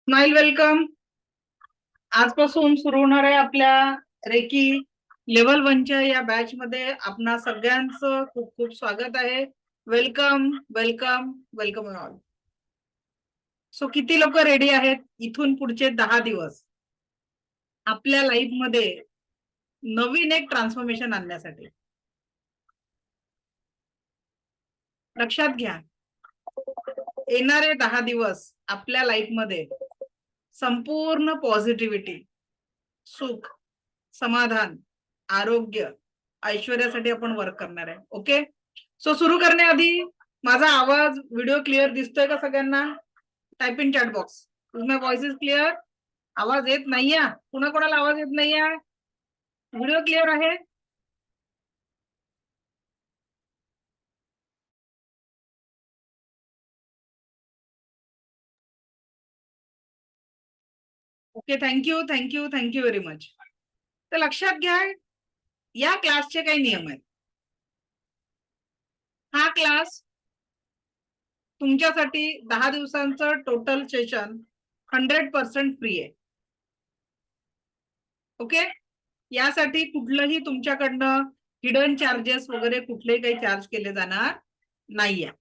Smile welcome. आजपासून सुरू होणार आहे आपल्या रेकी लेव्हल 1च्या या बॅच मध्ये आपणा सगळ्यांचं खूप खूप स्वागत आहे. Welcome welcome welcome all. So किती लोक रेडी आहेत इथून पुढचे 10 दिवस आपल्या लाईफ मध्ये नवीन एक ट्रान्सफॉर्मेशन आणण्यासाठी? लक्षात घ्या, येणारे 10 दिवस आपल्या लाईफ मध्ये संपूर्ण पॉझिटिव्हिटी, सुख, समाधान, आरोग्य, ऐश्वर्यासाठी आपण वर्क करणार आहे. ओके, सो सुरू करण्याआधी माझा आवाज व्हिडिओ क्लिअर दिसतोय का सगळ्यांना? Type in chat box. My voice is clear? आवाज येत नाहीये? कोणाकोणाला आवाज येत नाहीये? व्हिडिओ क्लिअर आहे? Okay, thank you thank you thank you very much. तर लक्षात घ्या, या क्लासचे काही नियम आहेत. हा क्लास तुमच्यासाठी 10 दिवसांचं टोटल सेशन 100% फ्री आहे. ओके, यासाठी कुठलंही तुमच्याकडनं हिडन चार्जेस वगैरे कुठलेही काही चार्ज केले जाणार नाहीये.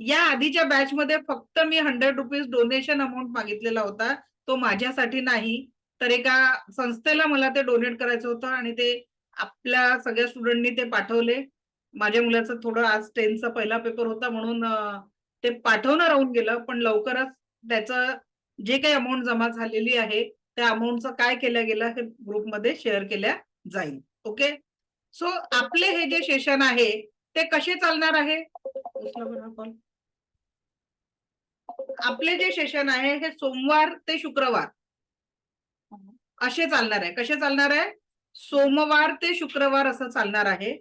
या आधीच्या बॅच मध्ये फक्त मी 100 रुपीज डोनेशन अमाऊंट मागितलेला होता. तो माझ्यासाठी नाही, तर एका संस्थेला मला ते डोनेट करायचं होतं आणि ते आपल्या सगळ्या स्टुडंटनी ते पाठवले. माझ्या मुलाचं थोडं आज 10चा पहिला पेपर होता म्हणून ते पाठवणं राहून गेलं, पण लवकरच त्याचं जे काही अमाऊंट जमा झालेली आहे त्या अमाऊंटचं काय केलं गेलं हे ग्रुपमध्ये शेअर केल्या जाईल. ओके, सो आपले हे जे सेशन आहे ते कसे चालणार आहे? आपले जे सेशन आहे हे सोमवार ते शुक्रवार असे चालणार आहे. कसे चालणार आहे? सोमवार ते शुक्रवार असं चालणार आहे.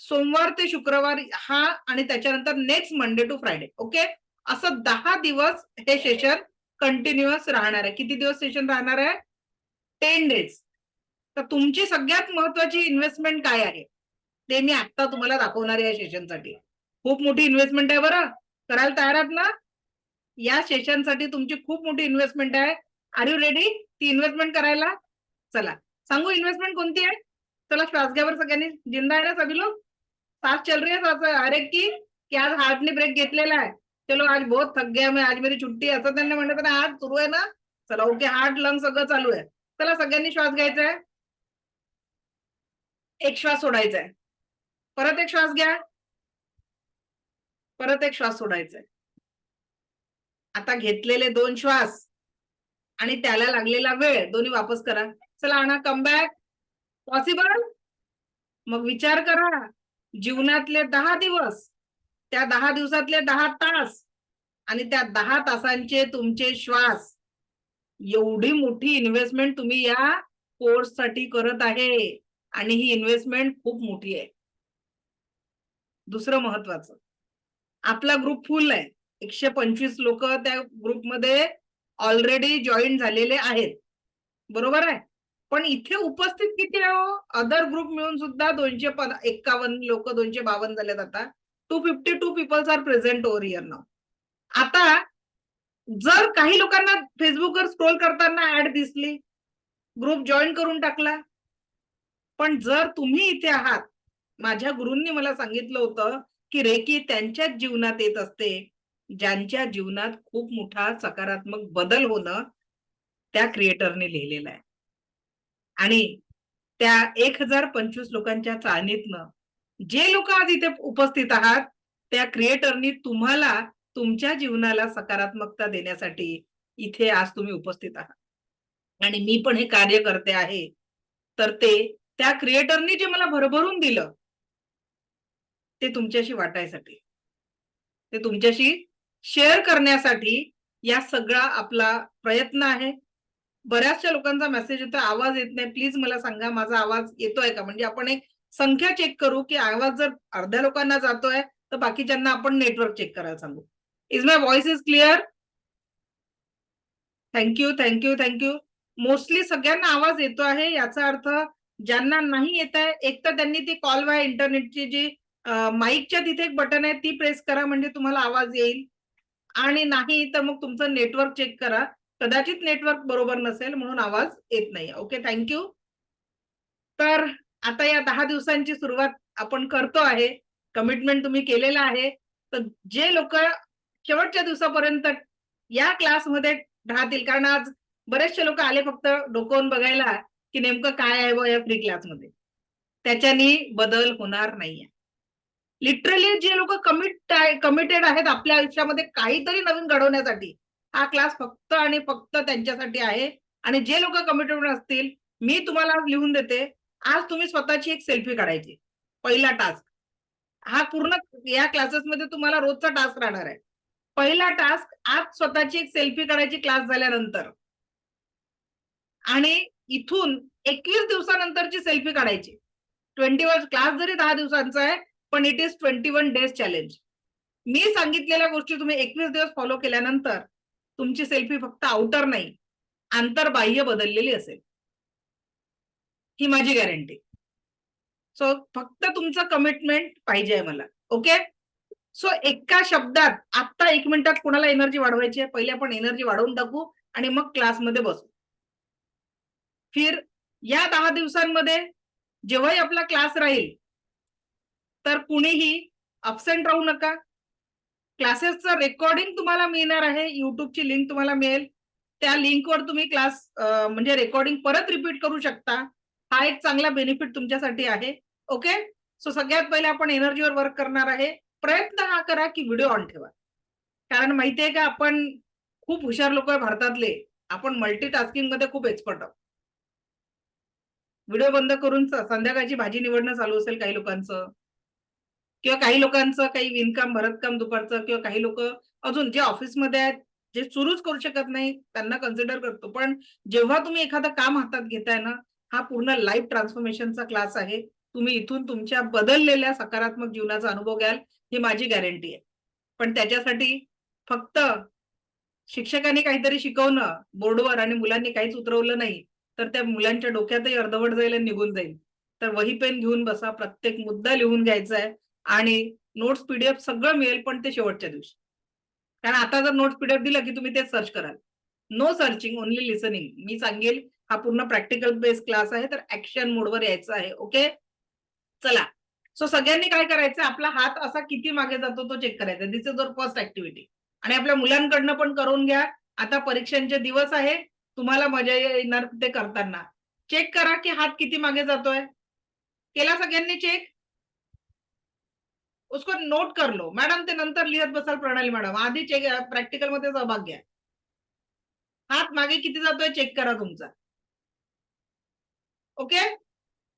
सोमवार ते शुक्रवार हा आणि त्याच्यानंतर next Monday to Friday. Okay, असं 10 दिवस हे सेशन कंटिन्युअस राहणार आहे. किती दिवस सेशन राहणार आहे? 10 डेज. तर तुमची सगळ्यात महत्वाची इन्व्हेस्टमेंट काय आहे ते मी आता तुम्हाला दाखवणार आहे. या सेशनसाठी खूप मोठी इन्व्हेस्टमेंट आहे बरं. करायला तयार आहात ना? या सेशनसाठी तुमची खूप मोठी इन्व्हेस्टमेंट आहे. आर यू रेडी ती इन्व्हेस्टमेंट करायला? चला सांगू इन्व्हेस्टमेंट कोणती आहे. चला श्वास घ्यावर सगळ्यांनी. जिंदा आहे ना सभी लोग? सांस चल रही है हर एक की आज हार्टने ब्रेक घेतलेला आहे. चलो आज बहुत थक गया मैं, आज मेरी छुट्टी असं त्यांनी म्हणत ना. आज सुरू आहे ना? चला ओके, हार्ट लंग सगळं चालू आहे. चला सगळ्यांनी श्वास घ्यायचा आहे. एक श्वास सोडायचा आहे. परत एक श्वास घ्या. परत एक श्वास सोडायचा आहे. आता घेतलेले 2 श्वास आणि त्याला लागलेला वेळ दोन्ही वापस करा. चला आणा, कम बॅक. पॉसिबल? मग विचार करा, जीवनातले 10 दिवस, त्या 10 दिवसातले 10 तास आणि त्या 10 तासांचे तुमचे श्वास, एवढी मोठी इन्व्हेस्टमेंट तुम्ही या कोर्ससाठी करत आहे आणि ही इन्व्हेस्टमेंट खूप मोठी आहे. दुसरं महत्वाचं, आपला ग्रुप फुल आहे. 125 लोक त्या ग्रुपमध्ये ऑलरेडी जॉईन झालेले आहेत. बरोबर आहे? पण इथे उपस्थित किती आहे हो? अदर ग्रुप मिळून सुद्धा 251 लोक, 252 झालेत आता. 252 peoples are present over here now. आता जर काही लोकांना फेसबुकवर स्क्रोल करताना ऍड दिसली, ग्रुप जॉईन करून टाकला. पण जर तुम्ही इथे आहात, माझ्या गुरूंनी मला सांगितलं होतं की रेकी त्यांच्याच जीवनात येत असते ज्यांच्या जीवनात खूप मोठा सकारात्मक बदल होणं त्या क्रिएटरने लिहिलेलं आहे. आणि त्या 1025 लोकांच्या चाळणीतनं जे लोक आज इथे उपस्थित आहात त्या क्रिएटरनी तुम्हाला तुमच्या जीवनाला सकारात्मकता देण्यासाठी इथे आज तुम्ही उपस्थित आहात आणि मी पण हे कार्य करते आहे. तर ते त्या क्रिएटरनी जे मला भरभरून दिलं ते तुमच्याशी वाटायसाठी, ते तुमच्याशी शेअर करण्यासाठी या सगळा आपला प्रयत्न आहे. बऱ्याचशा लोकांचा मेसेज येतो, आवाज येत नाही, प्लीज मला सांगा माझा आवाज येतोय का. म्हणजे आपण एक संख्या चेक करू की आवाज जर अर्ध्या लोकांना जातोय तर बाकीच्यांना आपण नेटवर्क चेक करायला सांगू. Is my voice is clear? Thank you thank you thank you. Mostly सगळ्यांना आवाज येतो आहे. याचा अर्थ ज्यांना नाही येत आहे, एक तर त्यांनी ती कॉल वाय इंटरनेटची जी माईकच्या तिथे एक बटन आहे ती प्रेस करा म्हणजे तुम्हाला आवाज येईल. आणि नाही तर मग तुमचं नेटवर्क चेक करा. कदाचित नेटवर्क बरोबर नसेल म्हणून आवाज येत नाही. Okay, thank you. तर आता या 10 दिवसांची सुरुवात आपण करतो आहे. कमिटमेंट तुम्ही केलेलं आहे. तर जे लोक शेवटच्या दिवसापर्यंत या क्लासमध्ये राहतील, कारण आज बरेचसे लोक आले फक्त डोकावून बघायला की नेमकं काय आहे बुवा या फ्री क्लासमध्ये. त्याच्यानी बदल होणार नाहीये. लिटरली जे लोक कमिटेड आहेत आपल्या आयुष्यामध्ये काहीतरी नवीन घडवण्यासाठी, हा क्लास फक्त आणि फक्त त्यांच्यासाठी आहे. आणि जे लोक कमिटेड असतील, मी तुम्हाला आज लिहून देते, आज तुम्ही स्वतःची एक सेल्फी काढायची. पहिला टास्क हा पूर्ण या क्लासेसमध्ये तुम्हाला रोजचा टास्क राहणार आहे. पहिला टास्क आज स्वतःची एक सेल्फी काढायची क्लास झाल्यानंतर, आणि इथून 21 दिवसानंतरची सेल्फी काढायची. 21 क्लास जरी 10 दिवसांचा आहे, पण इट इज 21 डेज चॅलेंज. मी सांगितलेल्या गोष्टी तुम्ही 21 दिवस फॉलो केल्यानंतर तुमची सेल्फी फक्त आउटर नाही, आंतरबाह्य बदललेली असेल. ही माझी गॅरंटी. सो फक्त तुमचं कमिटमेंट पाहिजे आहे मला. ओके. सो एका शब्दात आता 1 मिनिटात कोणाला एनर्जी वाढवायची आहे, पहिले आपण एनर्जी वाढवून टाकू आणि मग क्लासमध्ये बसू. फिर या 10 दिवसांमध्ये जेव्हाही आपला क्लास राहील, तर कुणीही अब्सेंट राहू नका. क्लासेसचं रेकॉर्डिंग तुम्हाला मिळणार आहे. YouTubeची लिंक तुम्हाला मिळेल. त्या लिंकवर तुम्ही क्लास म्हणजे रेकॉर्डिंग परत रिपीट करू शकता. हा एक चांगला बेनिफिट तुमच्यासाठी आहे. ओके. सो सगळ्यात पहिले आपण एनर्जीवर वर्क करणार आहे. प्रयत्न हा करा की व्हिडिओ ऑन ठेवा. कारण माहितीये का, आपण खूप हुशार लोक आहे भारतातले. आपण मल्टीटास्किंगमध्ये खूप एक्सपर्ट आहोत. व्हिडिओ बंद करून संध्याकाळची भाजी निवडणं चालू असेल काही लोकांचं, किंवा काही लोकांचं काही विणकाम, भरतकाम दुपारचं, किंवा काही लोक अजून जे ऑफिसमध्ये आहेत, जे सुरूच करू शकत नाही, त्यांना कन्सिडर करतो. पण जेव्हा तुम्ही एखादं काम हातात घेताय ना, हा पूर्ण लाईफ ट्रान्सफॉर्मेशनचा क्लास आहे. तुम्ही इथून तुमच्या बदललेल्या सकारात्मक जीवनाचा अनुभव घ्याल, ही माझी गॅरंटी आहे. पण त्याच्यासाठी फक्त शिक्षकांनी काहीतरी शिकवणं बोर्डवर आणि मुलांनी काहीच उतरवलं नाही, तर त्या मुलांच्या डोक्यातही अर्धवट जाईल आणि निघून जाईल. तर वही पेन घेऊन बसा, प्रत्येक मुद्दा लिहून घ्यायचा आहे आणि नोट्स पीडीएफ सगळं मिळेल, पण ते शेवटच्या दिवशी. कारण आता जर नोट्स पीडीएफ दिलं की तुम्ही तेच सर्च कराल. No searching, only listening. मी सांगेल हा पूर्ण प्रॅक्टिकल बेस्ड क्लास आहे, तर ऍक्शन मोडवर यायचं आहे. ओके, चला. सो सगळ्यांनी काय करायचं, आपला हात असा किती मागे जातो तो चेक करायचा. दिस इज युअर फर्स्ट ऍक्टिव्हिटी. आणि आपल्या मुलांकडनं पण करून घ्या. आता परीक्षांचे दिवस आहे, तुम्हाला मजा येणार ते करताना. चेक करा की हात किती मागे जातोय. केला सगळ्यांनी चेक? उसको नोट कर लो. मॅडम ते नंतर लिहत बसाल प्रणाली मॅडम. आधी चेक प्रॅक्टिकल मध्ये सहभाग घ्या. हात मागे किती जातोय चेक करा तुमचा. ओके.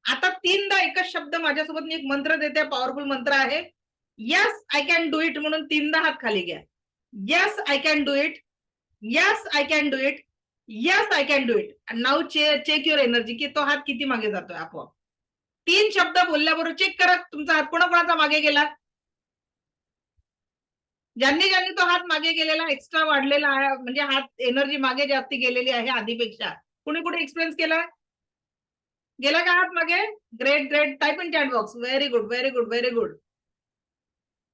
आता 3दा एकच शब्द माझ्यासोबत मी एक मंत्र देते, पॉवरफुल मंत्र आहे. Yes I can do it म्हणून 3दा हात खाली घ्या. Yes I can do it. Yes I can do it. Yes I can do it. Now check your energy, की तो हात किती मागे जातोय आपोआप. 3 शब्द बोलल्याबरोबर चेक करा तुमचा हात कोणाकोणाचा मागे गेला. ज्यांनी ज्यांनी तो हात मागे गेलेला एक्स्ट्रा वाढलेला आहे, म्हणजे हात एनर्जी मागे जास्ती गेलेली आहे आधीपेक्षा, कुणी कुठे एक्सपिरियन्स केला? गेला का हात मागे? Great great. Type in chat box. Very good, very good, very good.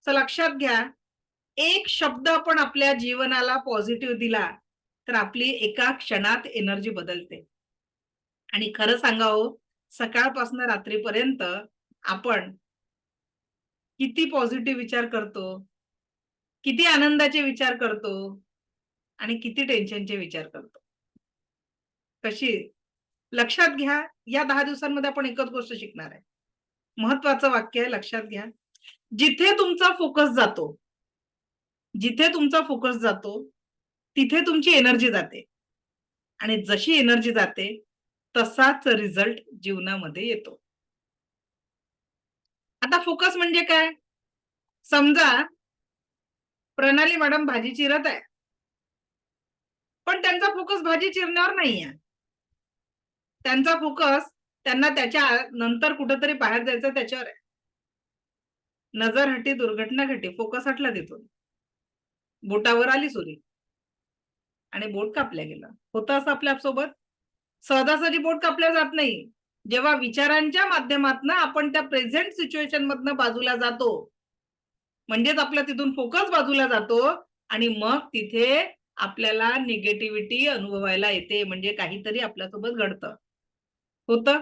So लक्षात घ्या, एक शब्द आपण आपल्या जीवनाला पॉझिटिव्ह दिला तर आपली एका क्षणात एनर्जी बदलते. आणि खरं सांगावं, सकाळपासून रात्रीपर्यंत आपण किती पॉझिटिव्ह विचार करतो, किती आनंदाचे विचार करतो आणि किती टेन्शनचे विचार करतो. कशी? लक्षात घ्या, या 10 दिवसांमध्ये आपण एकच गोष्ट शिकणार आहे. महत्वाचं वाक्य आहे, लक्षात घ्या. जिथे तुमचा फोकस जातो, जिथे तुमचा फोकस जातो, तिथे तुमची एनर्जी जाते. आणि जशी एनर्जी जाते, तसाच रिझल्ट जीवनामध्ये येतो. आता फोकस म्हणजे काय? समजा प्रणाली मॅडम भाजी चिरत आहे, पण त्यांचा फोकस भाजी चिरण्यावर नाहीये. त्यांचा फोकस त्यांना त्याच्या नंतर कुठेतरी बाहेर जायचं त्याच्यावर आहे. नजर हटी दुर्घटना घटी, फोकस हटला तिथून. बोटावर आली सुरी आणि बोट कापल्या गेलं. होतं असं आपल्यासोबत. सहजासहजी बोट कापल्या जात नाही. जेव्हा विचारांच्या माध्यमातून आपण त्या प्रेझेंट सिच्युएशन मधनं बाजूला जातो, म्हणजेच आपला तिथून फोकस बाजूला जातो आणि मग तिथे आपल्याला निगेटिव्हिटी अनुभवायला येते, म्हणजे काहीतरी आपल्यासोबत घडतं. होतं.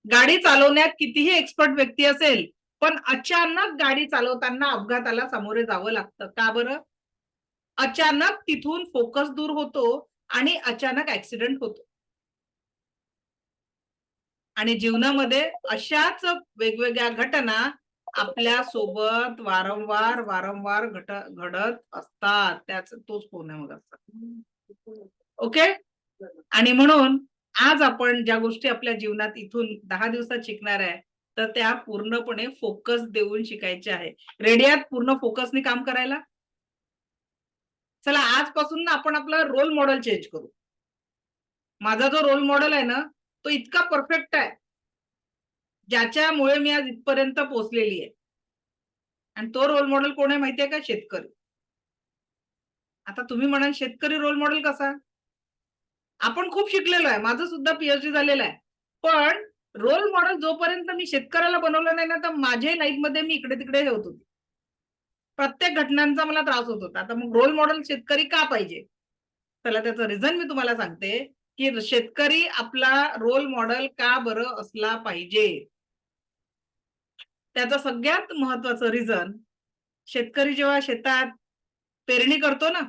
गाडी चालवण्यात कितीही एक्सपर्ट व्यक्ती असेल, पण अचानक गाडी चालवताना अपघाताला सामोरे जावं लागतं. का बरं? अचानक तिथून फोकस दूर होतो आणि अचानक ऍक्सिडेंट होतो. आणि जीवनामध्ये अशाच वेगवेगळ्या घटना आपल्या सोबत वारंवार घडत असतात. तोच पूर्ण असतात. ओके. आणि म्हणून आज आपण ज्या गोष्टी आपल्या जीवनात इथून 10 दिवसात शिकणार आहे, तर त्या पूर्णपणे फोकस देऊन शिकायच्या आहे. रेडी आहात पूर्ण फोकसने काम करायला? चला आजपासून ना आपण आपला रोल मॉडेल चेंज करू. माझा जो रोल मॉडेल आहे ना, तो इतका परफेक्ट आहे, ज्याच्यामुळे मी आज इथपर्यंत पोहोचलेली आहे. आणि तो रोल मॉडेल कोण आहे माहितीये का? शेतकरी. आता तुम्ही म्हणाल शेतकरी रोल मॉडेल कसा? आपण खूप शिकलेलो आहे. माझं सुद्धा पीएचडी झालेलं आहे. पण रोल मॉडेल जोपर्यंत मी शेतकऱ्याला बनवलं नाही ना, तर माझ्याही लाईफमध्ये मी इकडे-तिकडे हे होत होते. प्रत्येक घटनांचा मला त्रास होत होता. आता मग रोल मॉडेल शेतकरी का पाहिजे? चला त्याचं रिझन मी तुम्हाला सांगते, की शेतकरी आपला रोल मॉडेल का बरं असला पाहिजे? त्याचं सगळ्यात महत्वाचं रिझन, शेतकरी जेव्हा शेतात पेरणी करतो ना,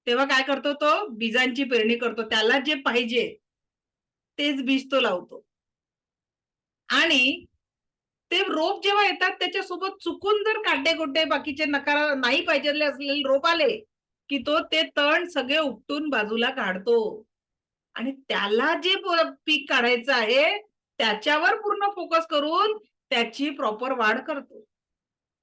तेव्हा काय करतो तो? बीजांची पेरणी करतो. त्याला जे पाहिजे तेच बीज तो लावतो. आणि ते रोप जेव्हा येतात त्याच्यासोबत चुकून जर काटे-कुटे बाकीचे नकार नाही पाहिजेले असलेले रोप आले, की तो ते तण सगळे उपटून बाजूला काढतो. आणि त्याला जे पीक काढायचं आहे, त्याच्यावर पूर्ण फोकस करून त्याची प्रॉपर वाढ करतो.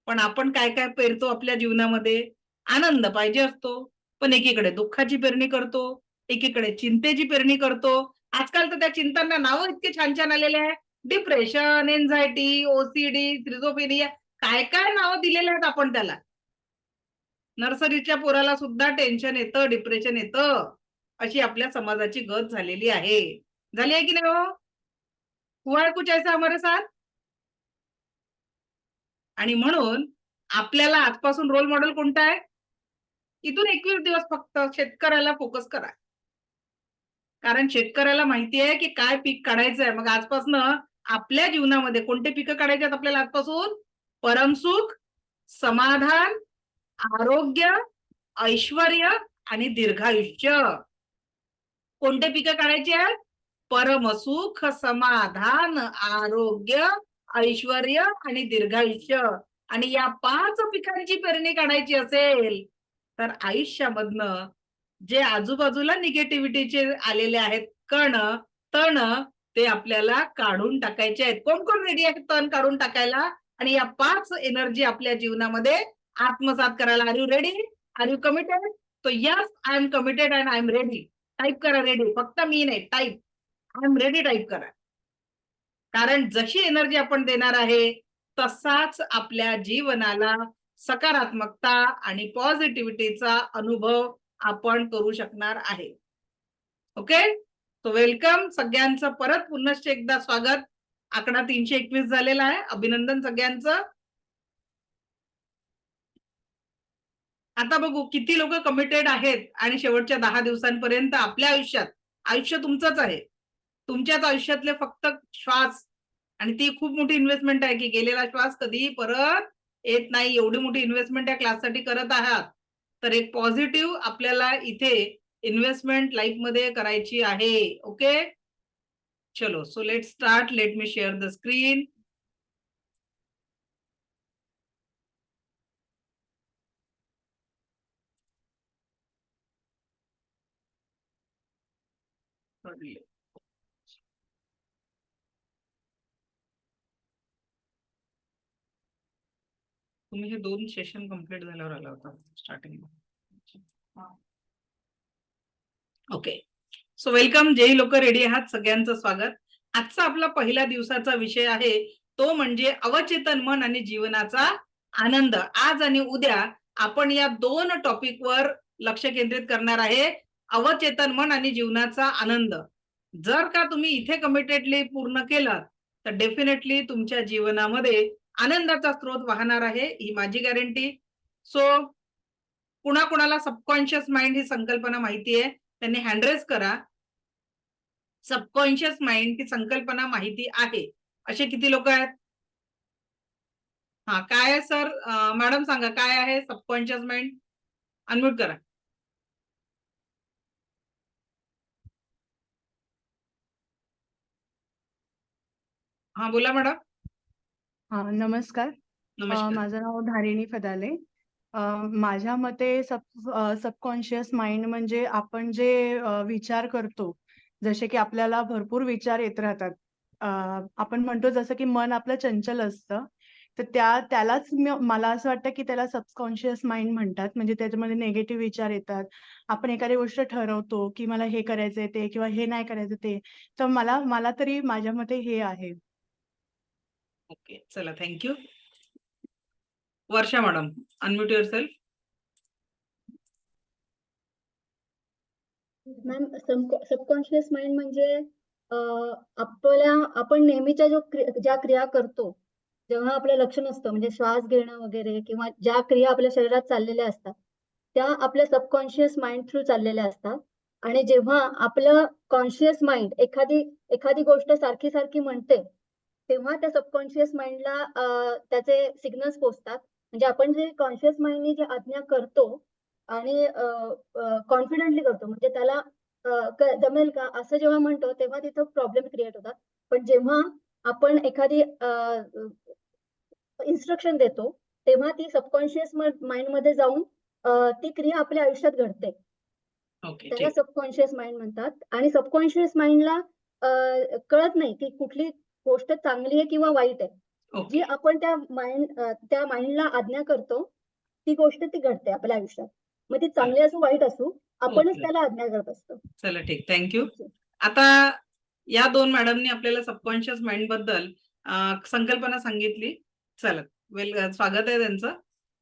पण आपण काय-काय पेरतो आपल्या जीवनामध्ये? आनंद पाहिजे असतो, पण एकीकडे दुःखाची पेरणी करतो, एकीकडे चिंतेची पेरणी करतो. आजकाल तर त्या चिंतांना नावं इतके छान-छान आलेले आहे. डिप्रेशन, एन्झायटी, ओसीडी, स्किझोफ्रेनिया काय-काय नावं दिलेली आहेत आपण त्याला. नर्सरीच्या पोराला सुद्धा टेन्शन येतं, डिप्रेशन येतं. अशी आपल्या समाजाची गत झालेली आहे. झाली आहे की नाही हो? हुआ है कुछ ऐसा हमारे साथ? आणि म्हणून आपल्याला आजपासून रोल मॉडेल कोणता आहे? इथून 21 दिवस फक्त शेतकऱ्याला फोकस करा. कारण शेतकऱ्याला माहिती आहे, की काय पीक काढायचंय. मग आजपासनं आपल्या जीवनामध्ये कोणते पिकं काढायचे आहेत आपल्याला आजपासून? परमसुख, समाधान, आरोग्य, ऐश्वर्य आणि दीर्घायुष्य. कोणते पिकं काढायची आहेत? परमसुख, समाधान, आरोग्य, ऐश्वर्य आणि दीर्घायुष्य. आणि या 5 पिकांची पेरणी काढायची असेल, तर आयुष्यामधनं जे आजूबाजूला निगेटिव्हिटीचे आलेले आहेत तण, ते आपल्याला काढून टाकायचे आहेत. कोण-कोण रेडी आहे तण काढून टाकायला? आणि या 5 एनर्जी आपल्या जीवनामध्ये आत्मसात करायला. Are you ready? Are you committed? So yes, I am committed and I am ready. Type करा रेडी. फक्त मी नाही, type. I am ready type करा. कारण जशी एनर्जी आपण देणार आहे, तसाच आपल्या जीवनाला सकारात्मकता आणि पॉझिटिव्हिटीचा अनुभव आपण करू शकणार आहे. ओके? सो वेलकम सगळ्यांचं परत पुनश्च एकदा स्वागत. आकडा 321 झालेला आहे. अभिनंदन सगळ्यांचं. आता बघू किती लोक कमिटेड आहेत आणि शेवटच्या 10 दिवसांपर्यंत आपल्या आयुष्यात, आयुष्य तुमचंच आहे. तुमच्याच आयुष्यातले फक्त श्वास, आणि ती खूप मोठी इन्व्हेस्टमेंट आहे, की गेलेला श्वास कधीही परत येत नाही. एवढी मोठी इन्व्हेस्टमेंट या क्लाससाठी करत आहात. तर एक पॉझिटिव्ह आपल्याला इथे इन्व्हेस्टमेंट लाईफमध्ये करायची आहे. ओके? चलो, so let's start. Let me share the screen. तुम्ही हे 2 सेशन कंप्लीट झाल्यावर आला होता स्टार्टिंगला. ओके. So welcome. जेही लोक रेडी आहात सगळ्यांचं स्वागत. आजचा आपला पहिल्या दिवसाचा विषय आहे तो म्हणजे अवचेतन मन आणि जीवनाचा आनंद. आज आणि उद्या आपण या 2 टॉपिकवर लक्ष केंद्रित करणार आहे. अवचेतन मन आणि जीवनाचा आनंद. जर का तुम्ही इथे कमिटेडली पूर्ण केलं, तर डेफिनेटली तुमच्या जीवनामध्ये आनंदाचा स्रोत वाहणार आहे, ही माझी गॅरंटी. सो कुणाकुणाला सबकॉन्शियस माइंड ही संकल्पना माहिती आहे त्यांनी हँडरेस करा. सबकॉन्शियस माइंड ही संकल्पना माहिती आहे असे किती लोक आहेत? हा, काय आहे सर? मॅडम सांगा काय आहे सबकॉन्शियस माइंड? अनम्यूट करा. हा, बोला मॅडम. हा, नमस्कार. नमस्कार. माझं नाव धारिणी फदाले. माझ्या मते सबकॉन्शियस माइंड म्हणजे आपण जे विचार करतो, जसे की आपल्याला भरपूर विचार येत राहतात. आपण म्हणतो जसं की मन आपलं चंचल असतं, तर त्यालाच मला असं वाटतं की त्याला सबकॉन्शियस माइंड म्हणतात. म्हणजे त्याच्यामध्ये निगेटिव्ह विचार येतात. आपण एखादी गोष्ट ठरवतो की मला हे करायचंय ते किंवा हे नाही करायचं ते. तर मला तरी माझ्या मते हे आहे. ओके, चला, thank you. Varsha madam, unmute yourself. Ma'am, subconscious mind म्हणजे आपण नेहमीच्या ज्या क्रिया करतो, जेव्हा आपलं लक्ष नसतं, म्हणजे श्वास घेणं वगैरे किंवा ज्या क्रिया आपल्या शरीरात चाललेल्या असतात, त्या आपल्या सबकॉन्शियस माइंड थ्रू चाललेल्या असतात. आणि जेव्हा आपलं कॉन्शियस माइंड एखादी गोष्ट सारखी सारखी म्हणते, तेव्हा त्या सबकॉन्शियस माइंडला त्याचे सिग्नल्स पोचतात. म्हणजे आपण जे कॉन्शियस माइंडनी जे आज्ञा करतो आणि कॉन्फिडेंटली करतो, म्हणजे त्याला जमेल का असं जेव्हा म्हणतो, तेव्हा तिथं प्रॉब्लेम क्रिएट होतात. पण जेव्हा आपण एखादी इन्स्ट्रक्शन देतो, तेव्हा ती सबकॉन्शियस माइंड मध्ये जाऊन ती क्रिया आपल्या आयुष्यात घडते. त्याला सबकॉन्शियस माइंड म्हणतात. आणि सबकॉन्शियस माइंडला कळत नाही की कुठली गोष्ट चांगली आहे किंवा वाईट आहे. जी आपण त्या माइंडला आज्ञा करतो, ती गोष्ट ती घडते आपल्या आयुष्यात. मग ती चांगली असो वाईट असो, आपणच त्याला आज्ञा करत असतो. चला, ठीक, थँक्यू. आता या दोन मॅडमनी आपल्याला सबकॉन्शियस माइंड बद्दल संकल्पना सांगितली. चला, स्वागत आहे त्यांचं.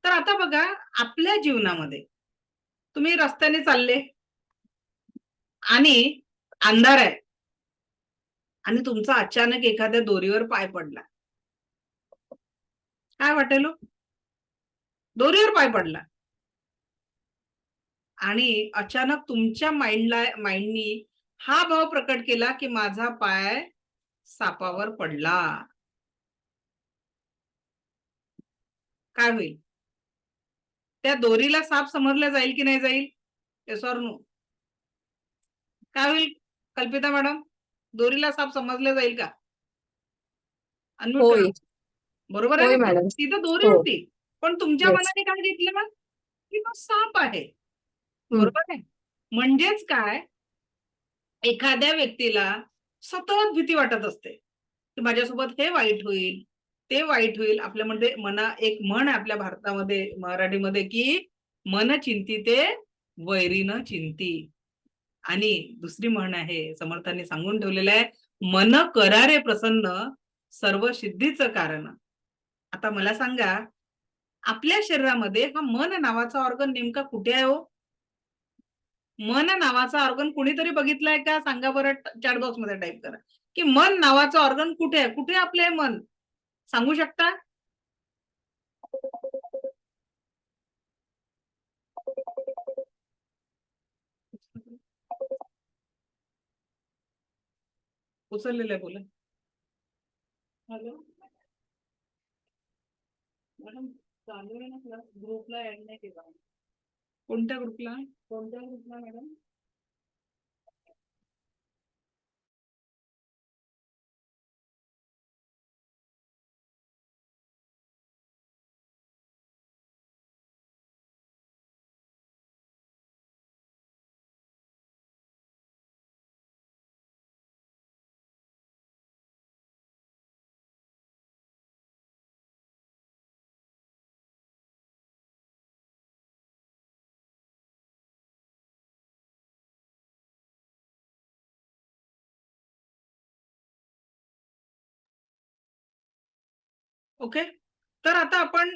तर आता बघा, आपल्या जीवनामध्ये तुम्ही रस्त्याने चालले आणि अंधार आहे आणि तुमचा अचानक एखाद्या दोरीवर पाय पडला, काय वाटेल? दोरीवर पाय पडला आणि अचानक तुमच्या माइंडनी हा भाव प्रकट केला की माझा पाय सापावर पडला, काय होईल? त्या दोरीला साप समजला जाईल की नाही जाईल? Yes or no? काय होईल कल्पिता मॅडम? दोरीला साप समजला जाईल का? बरोबर आहे ना? ती तर दोरी होती, पण तुमच्या मनाने काय घेतलं की तो साप आहे. बरोबर आहे? म्हणजेच काय, एखाद्या व्यक्तीला सतत भीती वाटत असते की माझ्यासोबत हे वाईट होईल, ते वाईट होईल. आपल्या म्हणजे एक म्हण आहे आपल्या भारतामध्ये, मराठीमध्ये, की मन चिंती ते वैरी न चिंती. आणि दुसरी म्हण आहे, समर्थांनी सांगून ठेवलेलं आहे, मन करारे प्रसन्न सर्व सिद्धीचं कारण. आता मला सांगा, आपल्या शरीरामध्ये हा मन नावाचा ऑर्गन नेमका कुठे आहे हो? मन नावाचा ऑर्गन कुणीतरी बघितलाय का? सांगा बरं, चॅट बॉक्स मध्ये टाईप करा की मन नावाचं ऑर्गन कुठे आहे? कुठे आपले मन? सांगू शकता? उचललेलं आहे, बोला. हॅलो मॅडम, चालू आहे ना क्लास? ग्रुपला ऍड नाही केला. कोणत्या ग्रुपला मॅडम? ओके, तर आता आपण,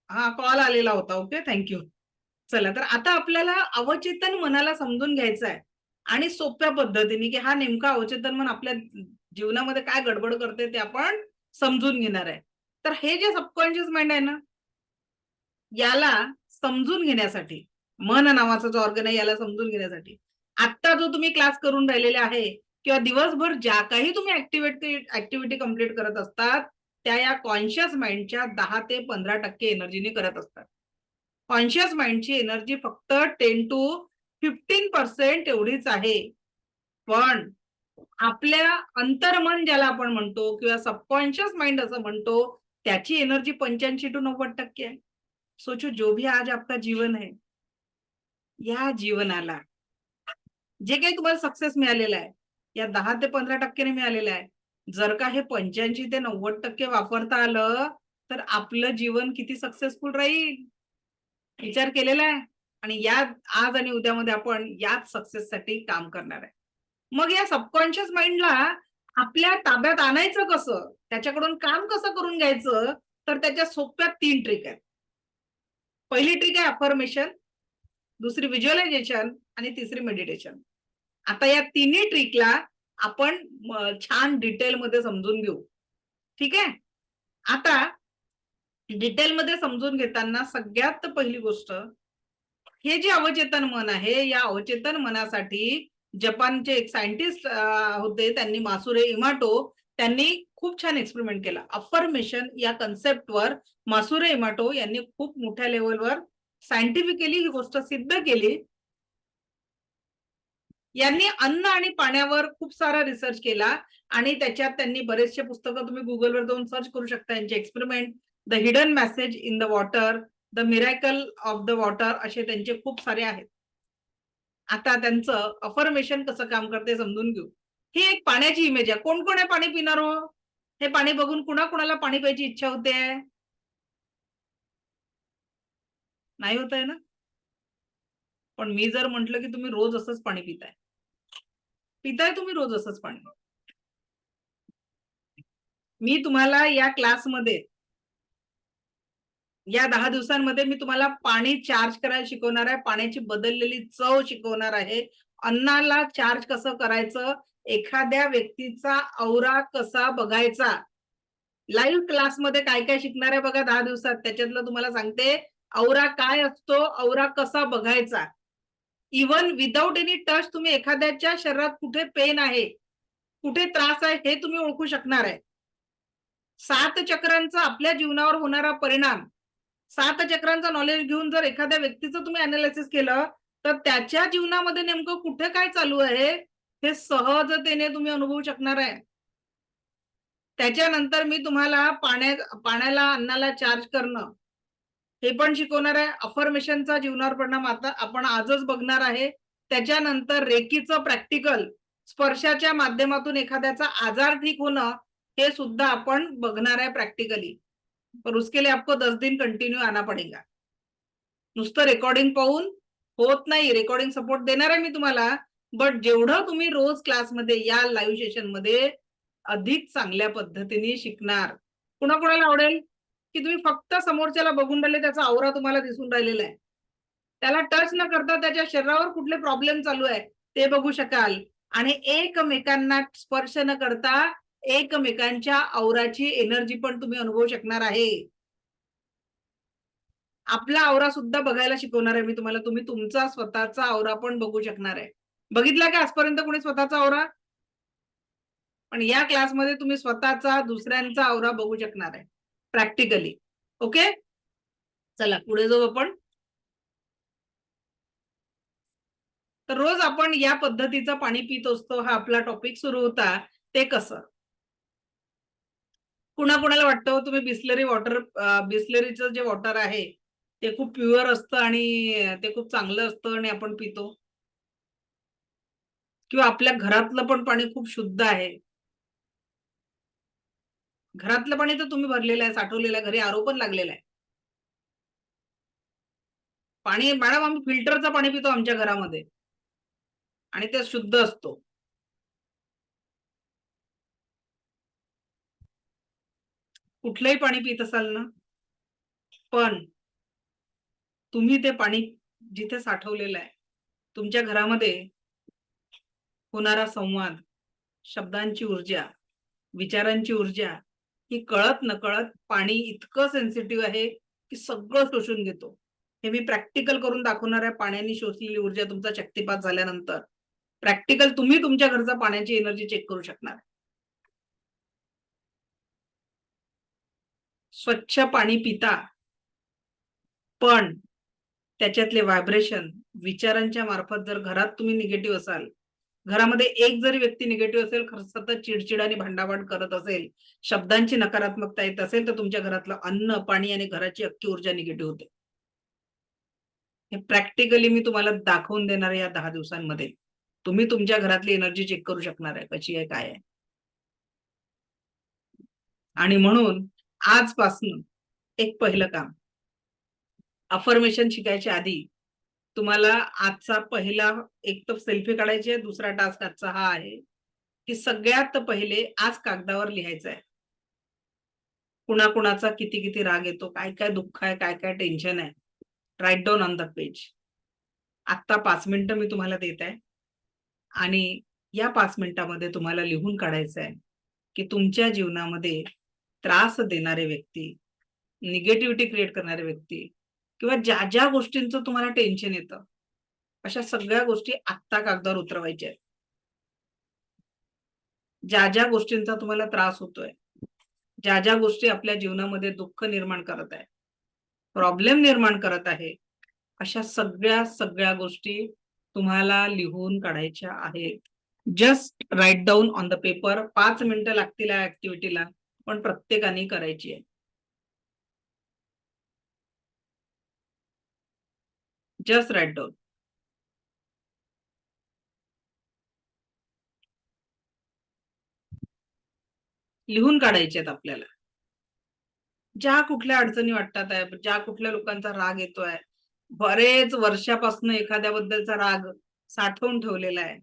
हा कॉल आलेला होता. Okay, thank you. चला, तर आता आपल्याला अवचेतन मनाला समजून घ्यायचं आहे आणि सोप्या पद्धतीने, की हा नेमका अवचेतन मन आपल्या जीवनामध्ये काय गडबड करते ते आपण समजून घेणार आहे. तर हे जे सबकॉन्शियस माइंड आहे ना, याला समजून घेण्यासाठी, मन नावाचा जो ऑर्गन आहे याला समजून घेण्यासाठी आता जो तुम्ही क्लास करून राहिलेले आहे किंवा दिवसभर ज्या काही तुम्ही ऍक्टिव्हिटी कंप्लीट करत असतात त्या या कॉन्शियस माइंडच्या 10 ते 15% एनर्जीने करत असतात. कॉन्शियस माइंडची एनर्जी फक्त 10 to 15% एवढीच आहे. पण आपल्या अंतर्मन ज्याला आपण म्हणतो किंवा सबकॉन्शियस माइंड असं म्हणतो त्याची एनर्जी 85 to 90% आहे. सोचो जो भी आज आपका जीवन है, या जीवनाला जे काही तुम्हाला सक्सेस मिळालेला आहे या 10 ते 15% मिळालेलं आहे. जर का हे 85 ते 90% वापरता आलं तर आपलं जीवन किती सक्सेसफुल राहील विचार केलेला आहे. आणि या आज आणि उद्यामध्ये आपण याच सक्सेस साठी काम करणार आहे. मग या सबकॉन्शियस माइंडला आपल्या ताब्यात आणायचं कसं, त्याच्याकडून काम कसं करून घ्यायचं, तर त्याच्या सोप्या 3 ट्रिक आहेत. पहिली ट्रिक आहे अफर्मेशन, दुसरी व्हिज्युअलायझेशन आणि तिसरी मेडिटेशन. आता या तिन्ही ट्रिकला आपण छान डिटेलमध्ये समजून घेऊ. ठीक आहे. आता डिटेलमध्ये समजून घेताना सगळ्यात पहिली गोष्ट, हे जे अवचेतन मन आहे या अवचेतन मनासाठी जपानचे एक सायंटिस्ट होते, त्यांनी मासुरे इमाटो, त्यांनी खूप छान एक्सपेरिमेंट केला. अफर्मेशन या कन्सेप्टवर मासुरे इमाटो यांनी खूप मोठ्या लेवलवर सायंटिफिकली ही गोष्ट सिद्ध केली. यांनी अन्न आणि पाण्यावर खूप सारा रिसर्च केला आणि त्याच्यात त्यांनी बरेचसे पुस्तकं तुम्ही गुगलवर जाऊन सर्च करू शकता. यांचे experiment, the hidden message in the water, the miracle of the water, असे त्यांचे खूप सारे आहेत. आता त्यांचं अफर्मेशन कसं काम करते समजून घेऊ. ही एक पाण्याची इमेज आहे. कोण कोण आहे पाणी पिणार हो? हे पाणी बघून कुणाला पाणी प्यायची इच्छा होते? नाही होत आहे ना. पण मी जर म्हंटल की तुम्ही रोज असंच पाणी पिताय तुम्ही रोज असंच पाणी, मी तुम्हाला या क्लासमध्ये या 10 दिवसांमध्ये मी तुम्हाला पाणी चार्ज करायला शिकवणार आहे. पाण्याची बदललेली चव शिकवणार आहे. अन्नाला चार्ज कसं करायचं, एखाद्या व्यक्तीचा औरा कसा बघायचा. लाईव्ह क्लासमध्ये काय काय शिकणार आहे बघा 10 दिवसात. त्याच्यातलं तुम्हाला सांगते औरा काय असतो, औरा कसा बघायचा. इवन विदाउट एनी टच तुम्ही एखाद्याच्या शरीरात कुठे पेन आहे, कुठे त्रास आहे हे तुम्ही ओळखू शकणार आहे. 7 चक्रांचा आपल्या जीवनावर होणारा परिणाम, 7 चक्रांचा नॉलेज घेऊन जर एखाद्या व्यक्तीचं तुम्ही अनालिसिस केलं तर त्याच्या जीवनामध्ये नेमकं कुठे काय चालू आहे हे सहजतेने तुम्ही अनुभवू शकणार आहे. त्याच्यानंतर मी तुम्हाला पाण्याला अन्नाला चार्ज करणं हे पण शिकवणार आहे. अफर्मेशनचा जीवनावर परिणाम आता आपण आजच बघणार आहे. त्याच्यानंतर रेकीचं प्रॅक्टिकल, स्पर्शाच्या माध्यमातून एखाद्याचा आजार ठीक होणं हे सुद्धा आपण बघणार आहे प्रॅक्टिकली. पर उसके लिए आपको 10 दिन कंटिन्यू आना पडेगा. नुसतं रेकॉर्डिंग पाहून होत नाही. रेकॉर्डिंग सपोर्ट देणार आहे मी तुम्हाला, बट जेवढं तुम्ही रोज क्लासमध्ये या लाईव्ह सेशन मध्ये अधिक चांगल्या पद्धतीने शिकणार. कुणाला आवडेल की तुम्ही फक्त समोरच्याला बघून राहिले, त्याचा औरा तुम्हाला दिसून राहिलेला आहे, त्याला टच न करता त्याच्या शरीरावर कुठले प्रॉब्लेम चालू आहे ते बघू शकाल आणि एकमेकांना स्पर्श न करता एकमेकांच्या औराची एनर्जी पण तुम्ही अनुभवू शकणार आहे. आपला औरा सुद्धा बघायला शिकवणार आहे मी तुम्हाला. तुम्ही तुमचा स्वतःचा औरा पण बघू शकणार आहे. बघितला का आजपर्यंत कोणी स्वतःचा औरा? पण या क्लासमध्ये तुम्ही स्वतःचा, दुसऱ्यांचा औरा बघू शकणार आहे प्रॅक्टिकली. ओके, चला पुढे जाऊ आपण. तर रोज आपण या पद्धतीचं पाणी पित असतो. हा आपला टॉपिक सुरू होता. ते कसं, कुणाला वाटतं तुम्ही बिस्लरी वॉटर, बिस्लरीचं जे वॉटर आहे ते खूप प्युअर असतं आणि ते खूप चांगलं असतं आणि आपण पितो, किंवा आपल्या घरातलं पण पाणी खूप शुद्ध आहे. घरातलं पाणी तर तुम्ही भरलेलं आहे, साठवलेलं आहे, घरी आरो पण लागलेला आहे. पाणी मॅडम आम्ही फिल्टरचं पाणी पितो आमच्या घरामध्ये आणि ते शुद्ध असतो. कुठलंही पाणी पित असाल ना, पण तुम्ही ते पाणी जिथे साठवलेलं आहे, तुमच्या घरामध्ये होणारा संवाद, शब्दांची ऊर्जा, विचारांची ऊर्जा, ही कळत नकळत पाणी इतकं सेन्सिटिव्ह आहे की सगळं शोषून घेतो. हे मी प्रॅक्टिकल करून दाखवणार आहे. पाण्याने शोषलेली ऊर्जा तुमचा शक्तिपात झाल्यानंतर प्रॅक्टिकल तुम्ही तुमच्या घरचा पाण्याची एनर्जी चेक करू शकणार. स्वच्छ पाणी पिता, पण त्याच्यातले व्हायब्रेशन विचारांच्या मार्फत जर घरात तुम्ही निगेटिव्ह असाल, घरामध्ये एक जरी व्यक्ती निगेटिव्ह असेल, सतत चिडचिड आणि भांडाभांड करत असेल, शब्दांची नकारात्मकता येत असेल, तर तुमच्या घरातलं अन्न, पाणी आणि घराची अख्खी ऊर्जा निगेटिव्ह होते. हे प्रॅक्टिकली मी तुम्हाला दाखवून देणार आहे या 10 दिवसांमध्ये. तुम्ही तुमच्या घरातली एनर्जी चेक करू शकणार आहे, कशी आहे, काय आहे. आणि म्हणून आजपासून एक पहिलं काम, अफर्मेशन शिकायच्या आधी तुम्हाला आजचा पहिला एक तर सेल्फी काढायची आहे. दुसरा टास्क आजचा हा आहे की सगळ्यात पहिले आज कागदावर लिहायचं आहे. कुणाकुणाचा किती किती राग येतो, काय काय दुःख आहे, काय काय टेन्शन आहे. Write down on the page. आता 5 मिनिटं मी तुम्हाला देत आहे आणि या 5 मिनिटामध्ये तुम्हाला लिहून काढायचं आहे की तुमच्या जीवनामध्ये त्रास देणारे व्यक्ती, निगेटिव्हिटी क्रिएट करणारे व्यक्ती किंवा ज्या ज्या गोष्टींचं तुम्हाला टेन्शन येतं, अशा सगळ्या गोष्टी आत्ता कागदावर उतरवायच्या आहेत. ज्या ज्या गोष्टींचा तुम्हाला त्रास होतोय, ज्या ज्या गोष्टी आपल्या जीवनामध्ये दुःख निर्माण करत आहे, प्रॉब्लेम निर्माण करत आहे, अशा सगळ्या गोष्टी तुम्हाला लिहून काढायच्या आहेत. Just write down on the paper. 5 मिनिटं लागतील या ऍक्टिव्हिटीला, पण प्रत्येकाने करायची आहे. Just write down. लिहून काढायचे आहेत आपल्याला. ज्या कुठल्या अडचणी वाटतात आहे, ज्या कुठल्या लोकांचा राग येतोय, बरेच वर्षापासून एखाद्याबद्दलचा राग साठवून ठेवलेला आहे,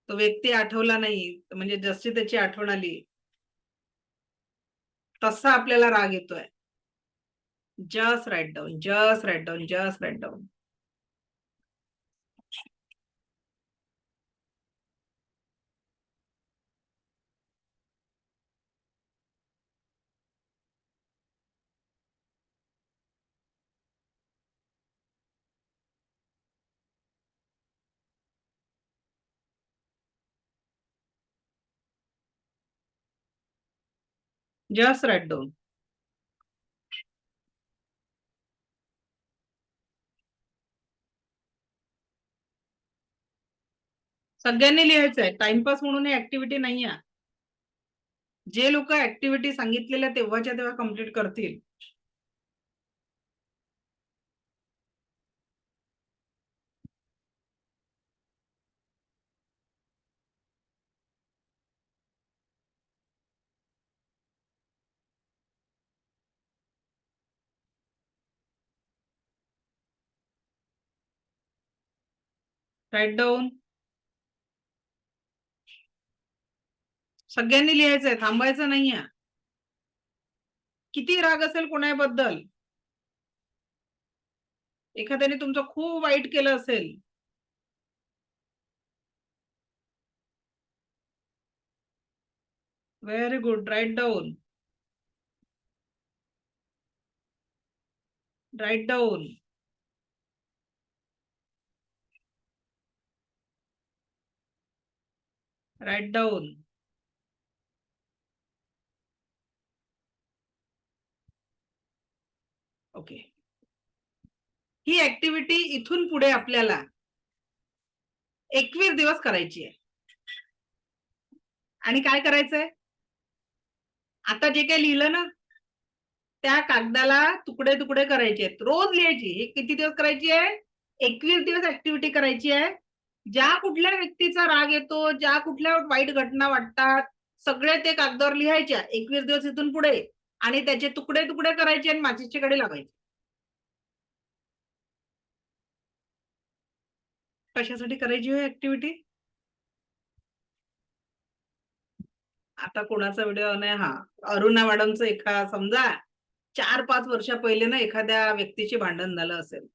तो व्यक्ती आठवला नाही, म्हणजे जशी त्याची आठवण आली तसा आपल्याला राग येतोय. Just write down, just write down, just write down. Just write down. सगळ्यांनी लिहायचं आहे. टाइमपास म्हणून ही ऍक्टिव्हिटी नाही आहे. जे लोक ऍक्टिव्हिटी सांगितलेल्या तेव्हाच्या तेव्हा कम्प्लीट करतील, राईट डाऊन. सगळ्यांनी लिहायचंय, थांबायचं नाहीये. किती राग असेल कोणाबद्दल, एखाद्याने तुमचं खूप वाईट केलं असेल, very good. Write down, write down. Write down. Okay. ही ऍक्टिव्हिटी इथून पुढे आपल्याला 21 दिवस करायची आहे. आणि काय करायचंय, आता जे काही लिहिलं ना, त्या कागदाला तुकडे तुकडे करायचे आहेत. रोज लिहायची. हे किती दिवस करायची आहे? 21 दिवस ऍक्टिव्हिटी करायची आहे. ज्या कुठल्या व्यक्तीचा राग येतो, ज्या कुठल्या वाईट घटना वाटतात, सगळे ते कागदावर लिहायच्या 21 दिवस इथून पुढे, आणि त्याचे तुकडे तुकडे करायचे आणि माचीच्या कडे लावायचे. कशासाठी करायची ही ऍक्टिव्हिटी? आता कोणाचा व्हिडिओ नाही. हा, अरुणा मॅडमचं समजा 4-5 वर्ष पहिले ना एखाद्या व्यक्तीची भांडण झालं असेल.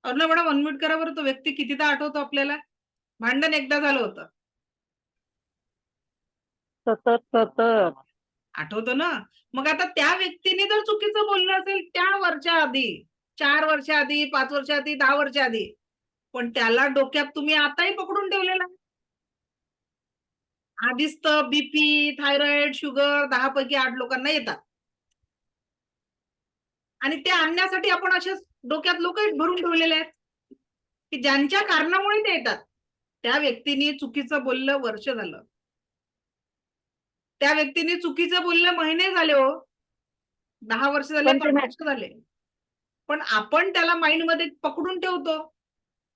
अरुणा मॅडम अनम्यूट करा बरं. तो व्यक्ती कितीदा आठवतो आपल्याला? भांडण एकदा झालं होतं. सतत. आठवतं ना? मग आता त्या व्यक्तीने जर चुकीचं बोललं असेल त्या वर्षा आधी, 4 वर्ष आधी, 5 वर्ष आधी, 10 वर्ष आधी, पण त्याला डोक्यात तुम्ही आताही पकडून ठेवलेला आहे. आधीच तर बीपी, थायरॉइड, शुगर 10 पैकी 8 लोकांना येतात. आणि ते आणण्यासाठी आपण असेच डोक्यात लोक भरून ठेवलेले आहेत की ज्यांच्या कारणामुळे ते येतात. त्या व्यक्तीने चुकीचं बोललं, वर्ष झालं. त्या व्यक्तीने चुकीचं बोललं, महिने झाले हो, 10 वर्ष झाले, पण 5 वर्ष झाले. पण आपण त्याला माइंड मध्ये पकडून ठेवतो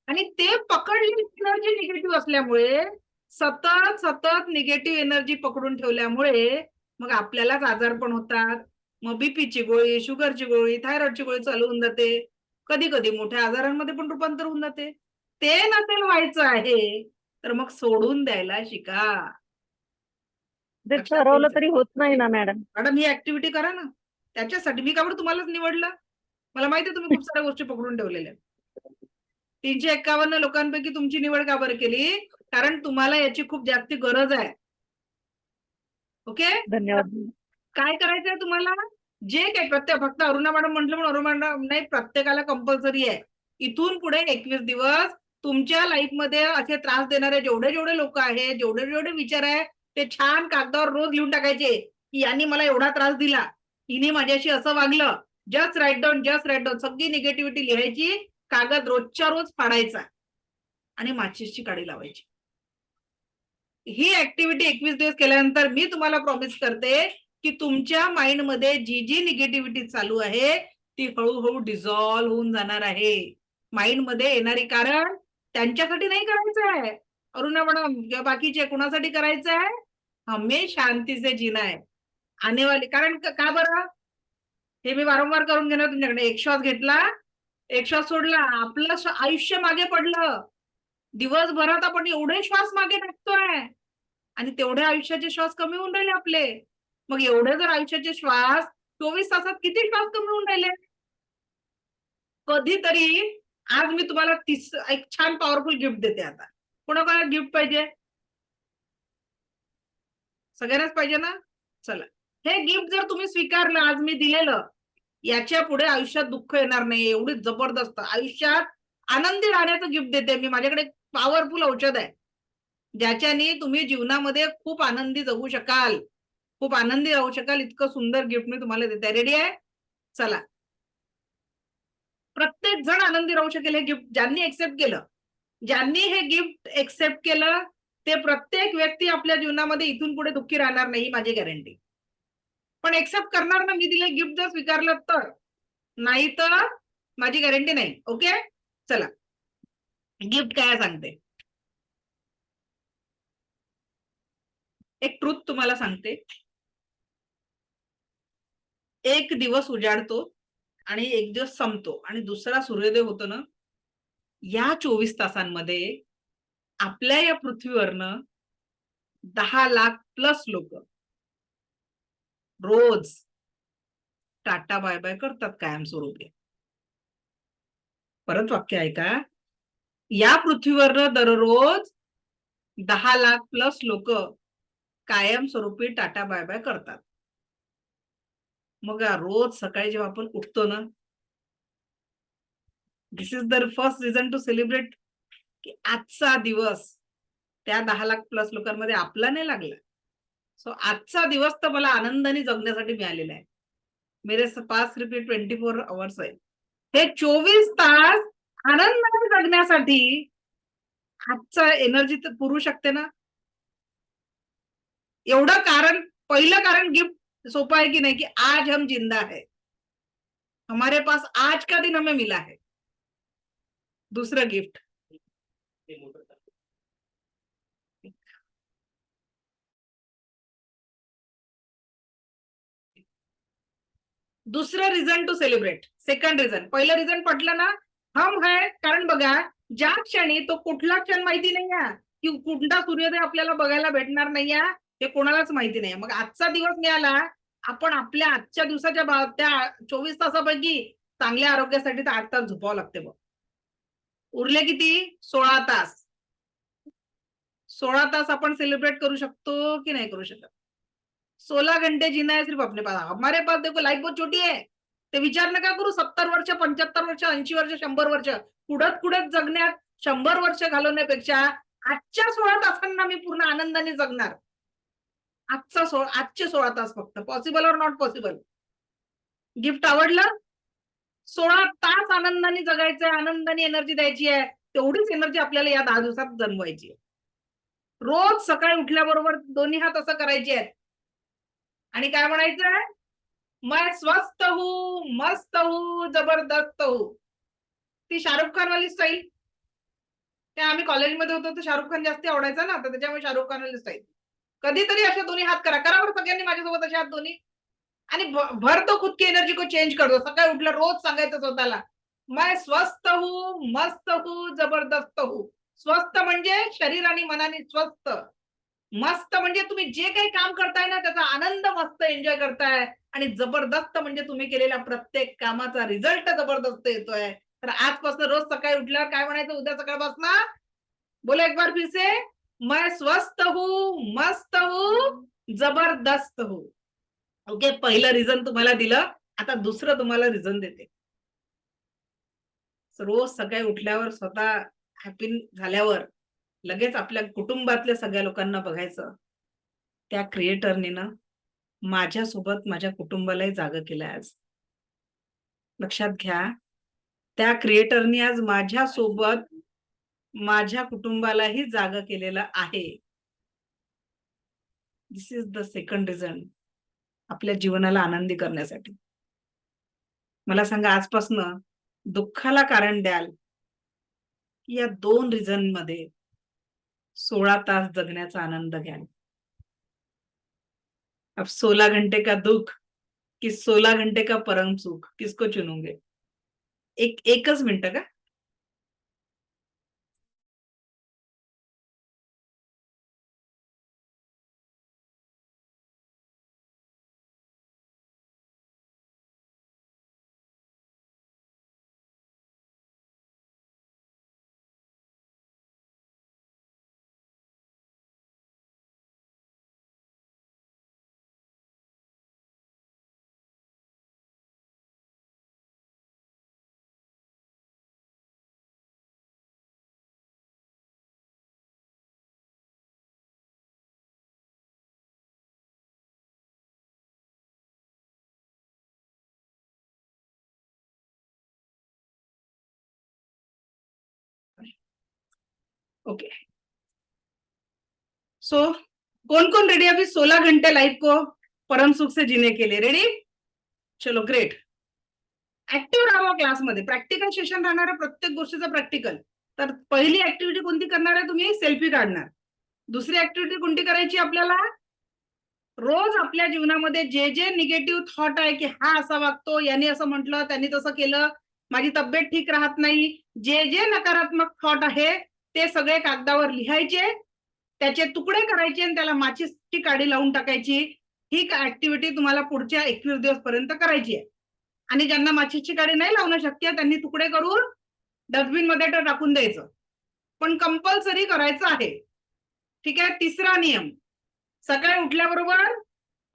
आणि ते पकडलेली एनर्जी निगेटिव्ह असल्यामुळे सतत सतत निगेटिव्ह एनर्जी पकडून ठेवल्यामुळे मग आपल्यालाच आजार पण होतात. मग बीपीची गोळी, शुगरची गोळी, थायरॉइडची गोळी चालू होऊन जाते. कधी कधी मोठ्या आजारांमध्ये पण रूपांतर होऊन जाते. ते नसेल व्हायचं आहे तर मग सोडून द्यायला शिका. ते लक्षात ठरवलं घ्यायचं. तरी होत नाही ना मॅडम. मॅडम ही ऍक्टिव्हिटी करा ना. त्याच्यासाठी मी का बरं तुम्हालाच निवडलं? मला माहिती आहे तुम्ही खूप साऱ्या गोष्टी पकडून ठेवलेल्या. 351 लोकांपैकी तुमची निवड का बरं केली? कारण तुम्हाला याची खूप जास्ती गरज आहे. ओके, धन्यवाद. काय करायचंय तुम्हाला? जे काही फक्त अरुणा मॅडम म्हटलं म्हणून अरुणा मॅडम नाही, प्रत्येकाला कंपल्सरी आहे. इथून पुढे 21 दिवस तुमच्या लाईफ मध्ये असे त्रास देणारे जेवढे जेवढे लोक आहेत, जेवढे जेवढे विचार आहे, ते छान कागदावर रोज लिहून टाकायचे की यांनी मला एवढा त्रास दिला, हिने माझ्याशी असं वागलं. Just write down, just write down. सगळी निगेटिव्हिटी लिहायची, कागद रोजच्या रोज फाडायचा आणि माचीसची काडी लावायची. ही ऍक्टिव्हिटी 21 दिवस केल्यानंतर मी तुम्हाला प्रॉमिस करते की तुमच्या माइंड मध्ये जी जी निगेटिव्हिटी चालू आहे ती हळूहळू डिझॉल्व्ह होऊन जाणार आहे माइंड मध्ये येणारी. कारण त्यांच्यासाठी नाही करायचं आहे अरुणा मॅडम किंवा बाकीचे, कुणासाठी करायचं आहे? हमें शांती से जीना है आने वाली. कारण का बरं? हे मी वारंवार करून घेणार तुमच्याकडे. एक श्वास घेतला, एक श्वास सोडला, आपलं आयुष्य मागे पडलं. दिवसभरात आपण एवढे श्वास मागे टाकतोय आणि तेवढे आयुष्याचे श्वास कमी होऊन राहिले आपले. मग एवढे जर आयुष्याचे श्वास 24 तासात किती श्वास कमी होऊन राहिले? कधीतरी आज मी तुम्हाला एक छान पॉवरफुल गिफ्ट देते. आता कोणाकोणाला गिफ्ट पाहिजे? सगळ्यांनाच पाहिजे ना? चला, हे गिफ्ट जर तुम्ही स्वीकारलं, आज मी दिलेलं, याच्या पुढे आयुष्यात दुःख येणार नाही. एवढी जबरदस्त आयुष्यात आनंदी राहण्याचं गिफ्ट देते मी. माझ्याकडे पॉवरफुल औषध आहे ज्याच्याने तुम्ही जीवनामध्ये खूप आनंदी जगू शकाल, खूप आनंदी राहू शकाल. इतकं सुंदर गिफ्ट मी तुम्हाला देते. रेडी आहे? चला, प्रत्येक जण आनंदी राहू शकेल हे गिफ्ट ज्यांनी एक्सेप्ट केलं. ज्यांनी हे गिफ्ट एक्सेप्ट केलं ते प्रत्येक व्यक्ती आपल्या जीवनामध्ये इथून पुढे दुःखी राहणार नाही, माझी गॅरंटी. पण एक्सेप्ट करणार ना मी दिले गिफ्ट जर स्वीकारलं तर, नाही तर माझी गॅरंटी नाही. ओके, चला, गिफ्ट काय सांगते. एक ट्रूथ तुम्हाला सांगते. एक दिवस उजाडतो आणि एक दिवस संपतो आणि दुसरा सूर्योदय होतो ना, या 24 तासांमध्ये आपल्या या पृथ्वीवरनं 10 लाख प्लस लोक रोज टाटा बाय बाय करतात कायमस्वरूपी. परत वाक्य ऐका. या पृथ्वीवरनं दररोज 10 लाख प्लस लोक कायमस्वरूपी टाटा बाय बाय करतात. मग रोज सकाळी जेव्हा आपण उठतो ना, this is the first reason to celebrate की आजचा दिवस त्या 10 लाख प्लस लोकांमध्ये आपला नाही लागला. सो आजचा दिवस तर मला आनंदाने जगण्यासाठी मिळालेला आहे. मेरे पास रिपीट 24 आवर्स आहे. हे 24 तास आनंदाने जगण्यासाठी आजचा एनर्जी तर पुरू शकते ना. एवढं कारण, पहिलं कारण गिफ्ट सोपं आहे की नाही, की आज हम जिंदा है, हमारे पास आज का दिन हमें मिला है. दुसरं गिफ्ट, दुसरं reason to celebrate. Second reason. पहिलं रिझन पटलं ना, हम है. कारण बघा, ज्या क्षणी तो कुठला क्षण माहिती नाही आहे की कुठला सूर्योदय आपल्याला बघायला भेटणार नाही आहे, हे कोणालाच माहिती नाही. मग आजचा दिवस मिळाला, आपण आपल्या आजच्या दिवसाच्या त्या 24 तासापैकी चांगल्या आरोग्यासाठी तर 8 तास झोपावं लागते. बघ, उरले किती? 16 तास. 16 तास आपण सेलिब्रेट करू शकतो की नाही करू शकत? 16 घंटे जीना है सिर्फ अपने पास. हमारे पास देखो लाईफ बहुत छोटी आहे. ते विचार नका करू 70 वर्ष, 75 वर्ष, 80 वर्ष, 100 वर्ष कुडत जगण्यात 100 वर्ष घालवण्यापेक्षा आजच्या 16 तासांना मी पूर्ण आनंदाने जगणार. आजचे 16 तास फक्त. पॉसिबल और नॉट पॉसिबल? गिफ्ट आवडलं? 16 तास आनंदाने जगायचंय, आनंदाने एनर्जी द्यायची आहे. तेवढीच एनर्जी आपल्याला या 10 दिवसात जमवायची आहे. रोज सकाळी उठल्याबरोबर दोन्ही हात असं करायचे आहेत आणि काय म्हणायचंय? मैं स्वस्थ हूँ, मस्त हूँ, जबरदस्त हूँ. ती शाहरुख खान वाली स्टाईल. त्या आम्ही कॉलेजमध्ये होतो तर शाहरुख खान जास्त आवडायचा ना, तर त्याच्यामुळे शाहरुख खान वाली स्टाईल. कधीतरी असे दोन्ही हात करा. करा बरं सगळ्यांनी माझ्यासोबत असे हात दोन्ही. आणि भर तो खुद की एनर्जी को चेंज कर दो. सकाळी उठलं रोज सांगायचं स्वतःला, मैं स्वस्थ हूँ, मस्त हूँ, जबरदस्त हूँ. स्वस्थ म्हणजे शरीर आणि मनाने स्वस्थ. मस्त म्हणजे तुम्ही जे काही काम करताय ना त्याचा आनंद मस्त एन्जॉय करताय. आणि जबरदस्त म्हणजे तुम्ही केलेल्या प्रत्येक कामाचा रिझल्ट जबरदस्त येतोय. तर आजपासून रोज सकाळी उठल्यावर काय म्हणायचं उद्या सकाळपासून? बोला एक बार फिर से, मैं स्वस्थ हूँ, मस्त हूँ, जबरदस्त हूँ. ओके, पहिलं रिझन तुम्हाला दिलं. आता दुसरं तुम्हाला रिझन देते. रोज सकाळी उठल्यावर स्वतः हॅपी झाल्यावर लगेच आपल्या कुटुंबातल्या सगळ्या लोकांना बघायचं. त्या क्रिएटरने ना माझ्यासोबत माझ्या कुटुंबालाही जागं केलंय आज. लक्षात घ्या, त्या क्रिएटरने आज माझ्यासोबत माझ्या कुटुंबालाही जागं केलेलं आहे. दिस इज द सेकंड रिझन आपल्या जीवनाला आनंदी करण्यासाठी. मला सांगा आजपासनं दुःखाला कारण द्याल या 2 रिझन मध्ये 16 तास जगण्याचा आनंद घ्याल. अब 16 घंटे का दुख कि 16 घंटे का परम सुख, किसको चुनोगे? एकच मिनिट का. ओके, सो कौन रेडी अभी 16 घंटे लाइफ को परम सुख से जीने के लिए? रेडी? चलो ग्रेट. ऍक्टिव्ह राहावं क्लासमध्ये. प्रॅक्टिकल सेशन राहणार आहे, प्रत्येक गोष्टीचं प्रॅक्टिकल. तर पहिली ऍक्टिव्हिटी कोणती करणार आहे तुम्ही? सेल्फी काढणार. दुसरी ऍक्टिव्हिटी कोणती करायची आपल्याला? रोज आपल्या जीवनामध्ये जे जे निगेटिव्ह थॉट आहे की हा असा वागतो, याने असं म्हटलं, त्यांनी तसं केलं, माझी तब्येत ठीक राहत नाही, जे जे नकारात्मक थॉट आहे ते सगळे कागदावर लिहायचे, त्याचे तुकडे करायचे आणि त्याला माचीसची काडी लावून टाकायची. ही ऍक्टिव्हिटी तुम्हाला पुढच्या 21 दिवस पर्यंत करायची आहे. आणि ज्यांना माचीसची काडी नाही लावणं शक्य त्यांनी तुकडे करून डस्टबिन मध्ये टाकून द्यायचं. पण कंपल्सरी करायचं आहे. ठीक आहे. तिसरा नियम, सकाळी उठल्याबरोबर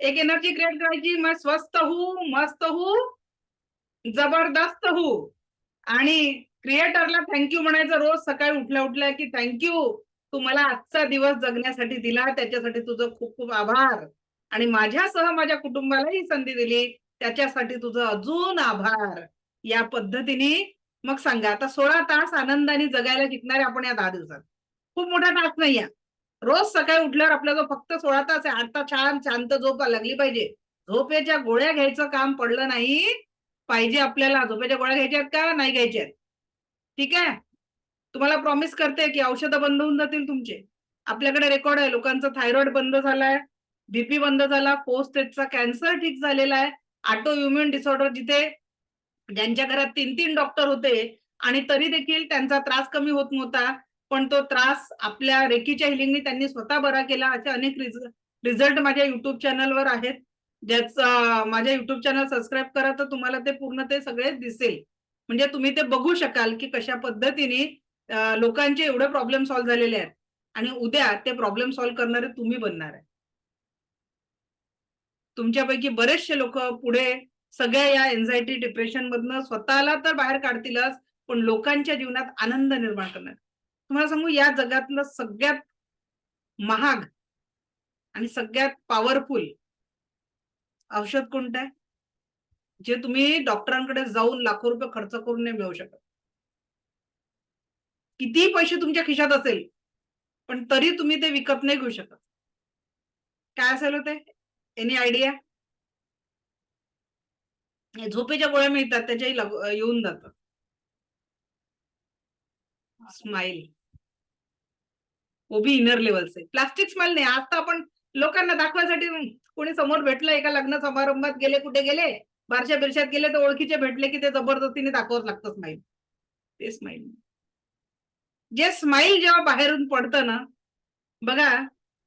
एक एनर्जी क्रिएट करायची, मैं स्वस्थ हूँ, मस्त हूँ, जबरदस्त हूँ. आणि क्रिएटरला थँक्यू म्हणायचं रोज सकाळी उठल्या की थँक्यू, तू मला आजचा दिवस जगण्यासाठी दिला, त्याच्यासाठी तुझं खूप खूप आभार. आणि माझ्यासह माझ्या कुटुंबाला ही संधी दिली त्याच्यासाठी तुझं अजून आभार. या पद्धतीने मग सांगा, आता 16 तास आनंदाने जगायला शिकणारे आपण या 10 दिवसात. खूप मोठा तास नाहीये. रोज सकाळी उठल्यावर आपला जो फक्त 16 तास आहे, 8 तास छान शांत झोप लागली पाहिजे. झोपेच्या गोळ्या घ्यायचं काम पडलं नाही पाहिजे आपल्याला. झोपेच्या गोळ्या घ्यायच्यात का नाही घ्यायच्यात? ठीक आहे. तुम्हाला प्रॉमिस करते की औषधं बंद होऊन जातील तुमचे. आपल्याकडे रेकॉर्ड आहे, लोकांचा थायरॉइड बंद झालाय, बीपी बंद झाला, पोस्ट स्टेजचा कॅन्सर ठीक झालेला आहे, ऑटो इम्युन डिसऑर्डर जिथे ज्यांच्या घरात 3-3 डॉक्टर होते आणि तरी देखील त्यांचा त्रास कमी होत नव्हता, पण तो त्रास आपल्या रेकीच्या हिलिंगनी त्यांनी स्वतः बरा केला. असे अनेक रिझल्ट माझ्या युट्यूब चॅनलवर आहेत. ज्याचं माझ्या युट्यूब चॅनल सबस्क्राईब करा तर तुम्हाला ते पूर्ण ते सगळे दिसेल. म्हणजे तुम्ही ते बघू शकाल की कशा पद्धतीने लोकांचे एवढे प्रॉब्लेम सॉल्व्ह झालेले आहेत आणि उद्या ते प्रॉब्लेम सॉल्व्ह करणारे तुम्ही बनणार आहे. तुमच्यापैकी बरेचसे लोक पुढे सगळ्या या एन्झायटी डिप्रेशन मधनं स्वतःला तर बाहेर काढतीलच, पण लोकांच्या जीवनात आनंद निर्माण करणार. तुम्हाला सांगू, या जगातलं सगळ्यात महाग आणि सगळ्यात पॉवरफुल औषध कोणतं आहे? जे तुम्ही डॉक्टरांकडे जाऊन लाखो रुपये खर्च करून नाही मिळवू शकत. कितीही पैसे तुमच्या खिशात असेल, पण तरी तुम्ही ते विकत नाही घेऊ शकत. काय असेल हो ते? Any idea? झोपेच्या गोळ्या मिळतात, त्याच्याही येऊन जातं. स्माइल, वो भी इनर लेवल से. प्लास्टिक स्माइल नाही. आज तर आपण लोकांना दाखवायसाठी कोणी समोर भेटलं, एका लग्न समारंभात गेले, कुठे गेले, बारशा बिरशात गेले, तर ओळखीचे भेटले की ते जबरदस्तीने दाखवत लागतं स्माइल. ते स्माइल. जे स्माइल जेव्हा बाहेरून पडतं ना, बघा,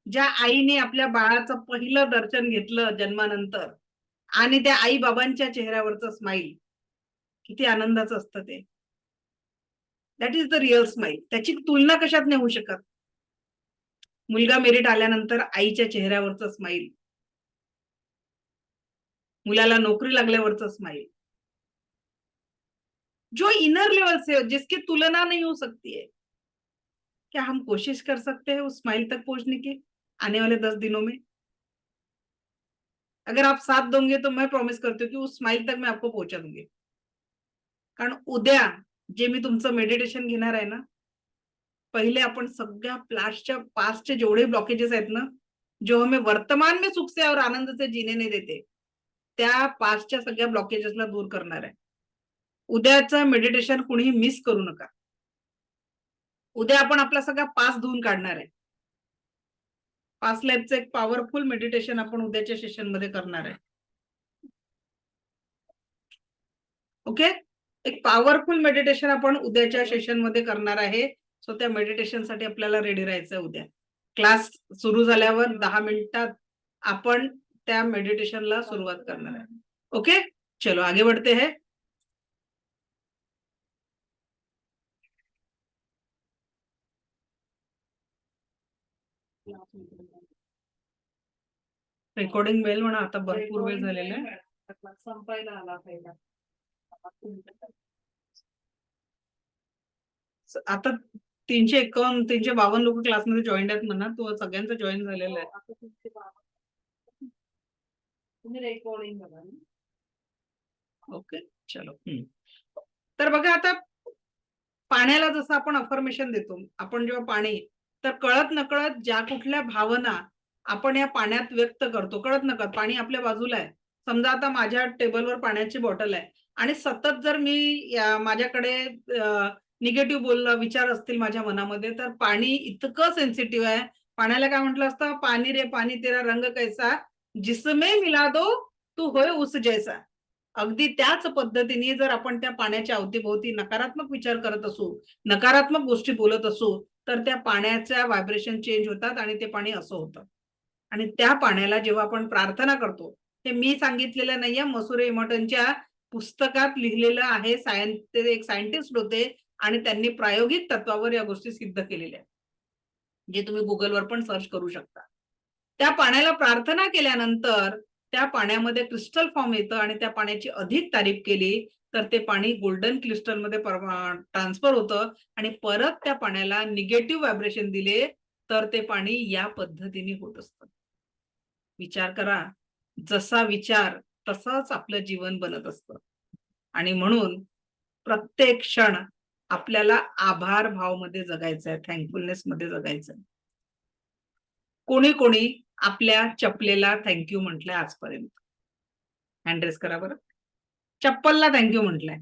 ज्या आईने आपल्या बाळाचं पहिलं दर्शन घेतलं जन्मानंतर आणि त्या आई बाबांच्या चेहऱ्यावरचं स्माइल, किती आनंदाचं असतं ते. That is the real smile. त्याची तुलना कशात नाही होऊ शकत. मुलगा मेरिट आल्यानंतर आईच्या चेहऱ्यावरचं स्माइल, मुलाला नोकरी लागल्यावरचं स्माइल, जो इनर लेवल से, जिसकी तुलना नहीं हो सकती है. क्या हम कोशिश कर सकते हैं उस स्माइल तक पहुंचने की आने वाले 10 दिनों में? अगर आप साथ दोगे तो मैं प्रॉमिस करती हूँ कि उस स्माइल तक मैं आपको पहुंचा दूंगी. कारण उद्या जे मी तुमचं मेडिटेशन घेणार आहे ना, पहिले आपण सगळ्या पास्टचे जेवढे ब्लॉकेजेस आहेत ना, जो हमें वर्तमान में सुख से और आनंद से जीने नहीं देते, त्या पास्टच्या सगळ्या ब्लॉकेजेसला दूर करणार आहे. उद्याचं मेडिटेशन कुणीही मिस करू नका. उद्या आपण आपला सगळा पास्ट धुवून काढणार आहे. पास्ट लाईफचं एक पॉवरफुल मेडिटेशन आपण उद्याच्या सेशन मध्ये करणार आहे. ओके, एक पॉवरफुल मेडिटेशन आपण उद्याच्या सेशन मध्ये करणार आहे. सो त्या मेडिटेशन साठी आपल्याला रेडी राहायचं आहे. उद्या क्लास सुरू झाल्यावर 10 मिनिटात आपण त्या मेडिटेशनला सुरुवात करणार आहे. ओके, चलो आगे बढ़ते हैं. रेकॉर्डिंग मिळेल म्हणा, आता भरपूर वेळ झालेला आहे. संपायला आला पहिला. आता 351 352 लोक क्लासमध्ये जॉईन आहेत म्हणा. तो सगळ्यांचा जॉईन झालेला आहे. ओके, चलो. तर बघा, आता पाण्याला जसं आपण अफर्मेशन देतो, आपण जेव्हा पाणी, तर कळत नकळत ज्या कुठल्या भावना आपण या पाण्यात व्यक्त करतो, कळत नकळत पाणी आपल्या बाजूला आहे. समजा आता माझ्या टेबलवर पाण्याची बॉटल आहे आणि सतत जर मी माझ्याकडे निगेटिव्ह विचार असतील माझ्या मनामध्ये, तर पाणी इतकं सेन्सिटिव्ह आहे. पाण्याला काय म्हटलं असतं? पाणी रे पाणी तेरा रंग कैसा, जिसमें मिला दो तू होय उस जैसा. अगदी त्याच पद्धतीने जर आपण त्या पाण्याच्या अवतीभोवती नकारात्मक विचार करत असू, नकारात्मक गोष्टी बोलत असू, तर त्या पाण्याच्या व्हायब्रेशन चेंज होतात आणि ते पाणी असं होतं. आणि त्या पाण्याला जेव्हा आपण प्रार्थना करतो, हे मी सांगितलेलं नाहीये, मसुरे इमोटनच्या पुस्तकात लिहिलेलं आहे. ते एक सायंटिस्ट होते आणि त्यांनी प्रायोगिक तत्वावर या गोष्टी सिद्ध केलेल्या आहेत, जे तुम्ही गुगलवर पण सर्च करू शकता. त्या पाण्याला प्रार्थना केल्यानंतर त्या पाण्यामध्ये क्रिस्टल फॉर्म येतं आणि त्या पाण्याची अधिक तारीफ केली तर ते पाणी गोल्डन क्रिस्टलमध्ये ट्रान्सफर होतं आणि परत त्या पाण्याला निगेटिव्ह व्हायब्रेशन दिले तर ते पाणी या पद्धतीने होत असतं. विचार करा, जसा विचार तसंच आपलं जीवन बनत असतं. आणि म्हणून प्रत्येक क्षण आपल्याला आभार भाव मध्ये जगायचं आहे, थँकफुलनेस मध्ये जगायचं आहे. कोणी कोणी आपल्या चपलेला थँक्यू म्हटलंय आजपर्यंत? हँड रेस करा बरं. चप्पलला थँक्यू म्हटलंय.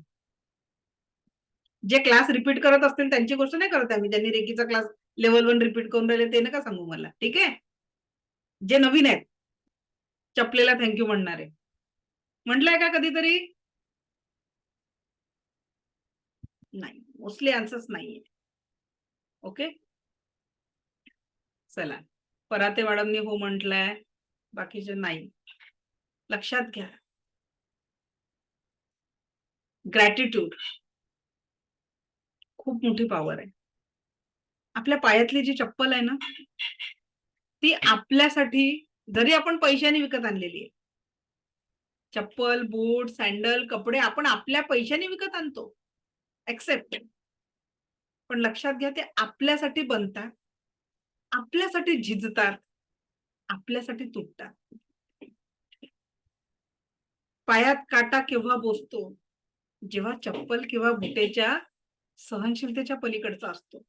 जे क्लास रिपीट करत असतील त्यांची गोष्ट नाही करत आहे मी. ज्यांनी रेकीचा क्लास लेवल 1 रिपीट करून राहिले ते नका सांगू मला, ठीक आहे? जे नवीन आहेत, चपलेला थँक्यू म्हणणारे, म्हटलंय का कधीतरी? नाही, मोस्टली आन्सर्स नाहीये. ओके, चला. पराते मॅडमनी हो म्हटलंय, बाकीचे नाही. लक्षात घ्या, ग्रॅटिट्यूड खूप मोठी पॉवर आहे. आपल्या पायातली जी चप्पल आहे ना, ती आपल्यासाठी, जरी आपण पैशाने विकत आणलेली आहे, चप्पल, बूट, सँडल, कपडे आपण आपल्या पैशाने विकत आणतो. एक्सेप्ट. पण लक्षात घ्या ते आपल्यासाठी बनतात, आपल्यासाठी झिजतात, आपल्यासाठी तुटतात. पायात काटा केव्हा बोसतो? जेव्हा चप्पल किंवा बुटेच्या सहनशीलतेच्या पलीकडचा असतो.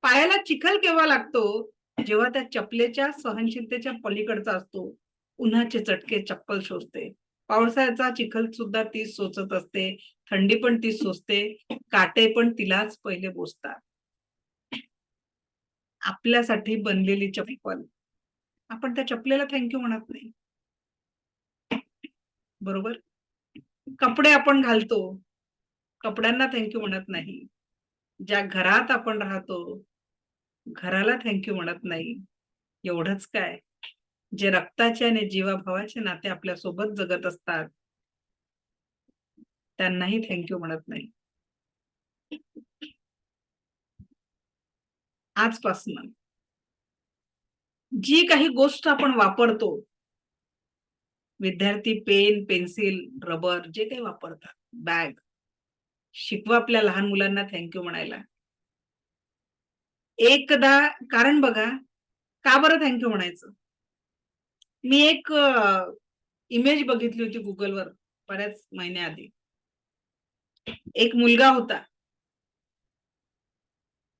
पायाला चिखल केव्हा लागतो? जेव्हा त्या चपलेच्या सहनशीलतेच्या पलीकडचा असतो. उन्हाचे चटके चप्पल शोषते. पावसाळ्याचा चिखल सुद्धा तीच सोचत असते. थंडी पण तीच सोसते. काटे पण तिलाच पहिले बोसतात. आपल्यासाठी बनलेली चप्पल. आपण त्या चपलेला थँक्यू म्हणत नाही. बरोबर? कपडे आपण घालतो. कपड्यांना थँक्यू म्हणत नाही. ज्या घरात आपण राहतो, घराला थँक्यू म्हणत नाही. एवढंच काय, जे रक्ताचे आणि जीवाभावाचे नाते आपल्या सोबत जगत असतात, त्यांनाही थँक्यू म्हणत नाही. आजपासून जी काही गोष्ट आपण वापरतो, विद्यार्थी पेन, पेन्सिल, रबर जे काही वापरतात, बॅग, शिकवा आपल्या लहान मुलांना थँक्यू म्हणायला. एकदा कारण बघा, का बरं थँक्यू म्हणायचं? मी एक इमेज बघितली होती गुगलवर बऱ्याच महिन्याआधी. एक मुलगा होता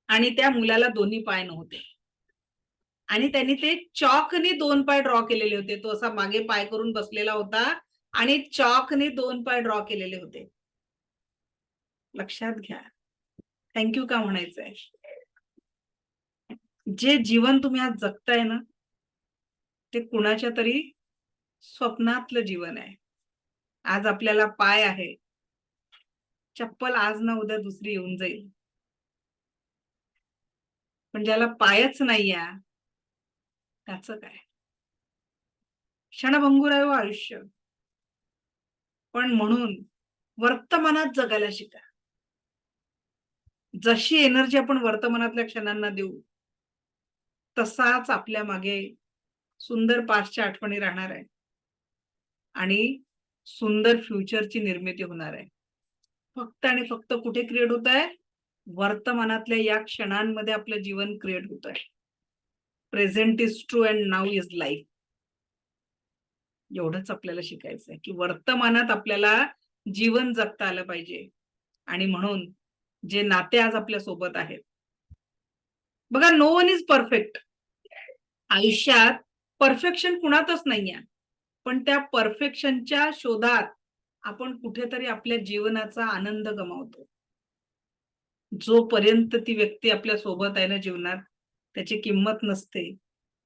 आणि त्या मुलाला दोन्ही पाय नव्हते आणि त्यांनी ते चॉकने 2 पाय ड्रॉ केलेले होते. तो असा मागे पाय करून बसलेला होता आणि चॉकने 2 पाय ड्रॉ केलेले होते. लक्षात घ्या, थँक्यू का म्हणायचंय? जे जीवन तुम्ही आज जगताय ना, ते कुणाच्या तरी स्वप्नातलं जीवन आहे. आज आपल्याला पाय आहे, चप्पल आज ना उद्या दुसरी येऊन जाईल. पण ज्याला पायच नाहीये, त्याचं काय? क्षणभंगुर आहे हो आयुष्य. पण म्हणून वर्तमानात जगायला शिका. जशी एनर्जी आपण वर्तमानातल्या क्षणांना देऊ, तसाच आपल्या मागे सुंदर पास्टच्या आठवणी राहणार आहे आणि सुंदर फ्युचरची निर्मिती होणार आहे. फक्त आणि फक्त कुठे क्रिएट होत आहे? वर्तमानातल्या या क्षणांमध्ये आपलं जीवन क्रिएट होत आहे. Present is true and now is life. एवढंच आपल्याला शिकायचं आहे की वर्तमानात आपल्याला जीवन जगता आलं पाहिजे. आणि म्हणून जे नाते आज आपल्या सोबत आहेत, बघा, नो वन इज परफेक्ट. आयुष्यात परफेक्शन कुणातच नाहीये. पण त्या परफेक्शनच्या शोधात आपण कुठेतरी आपल्या जीवनाचा आनंद गमावतो. जोपर्यंत ती व्यक्ती आपल्या सोबत आहे ना जीवनात, त्याची किंमत नसते.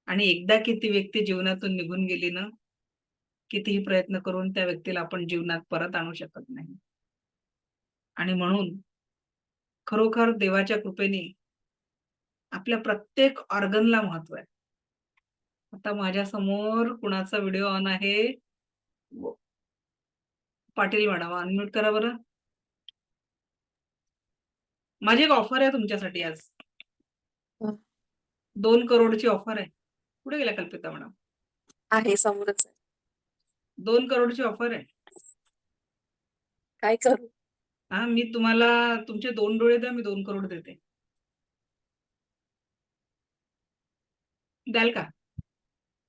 आणि एकदा की ती व्यक्ती जीवनातून निघून गेली ना, कितीही प्रयत्न करून त्या व्यक्तीला आपण जीवनात परत आणू शकत नाही. आणि म्हणून खरोखर देवाच्या कृपेने आपल्या प्रत्येक ऑर्गनला महत्व आहे. आता माझ्या समोर कुणाचा व्हिडिओ ऑन आहे? पाटील मॅडम, अनम्यूट करा बरं. माझी एक ऑफर आहे तुमच्यासाठी आज. 2 करोडची ऑफर आहे. कुठे गेल्या कल्पिता मॅडम? आहे समोरच आहे. 2 करोडची ऑफर आहे. काय करू? हा, मी तुम्हाला तुमचे 2 डोळे द्या, मी 2 करोड देते. द्याल का?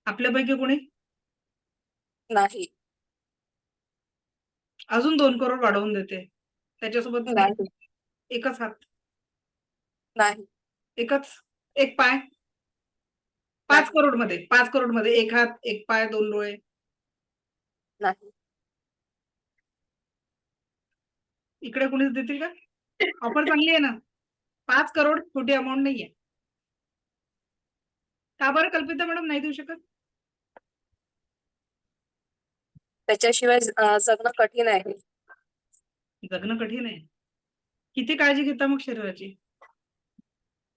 आपल्यापैकी कोणी? नाही अजून 2 करोड वाढवून देते. त्याच्यासोबत नाही एकच हात, नाही एकच, एक पाय. 5 करोड मध्ये, 5 करोड मध्ये 1 हात, 1 पाय, 2 डोळे. नाही इकडे कोणीच देतील का? ऑफर चांगली आहे ना. 5 करोड छोटी अमाऊंट नाहीये. का बरं कल्पिता मॅडम नाही देऊ शकत? त्याच्याशिवाय जगणं कठीण आहे. जगणं कठीण आहे. किती काळजी घेता मग शरीराची?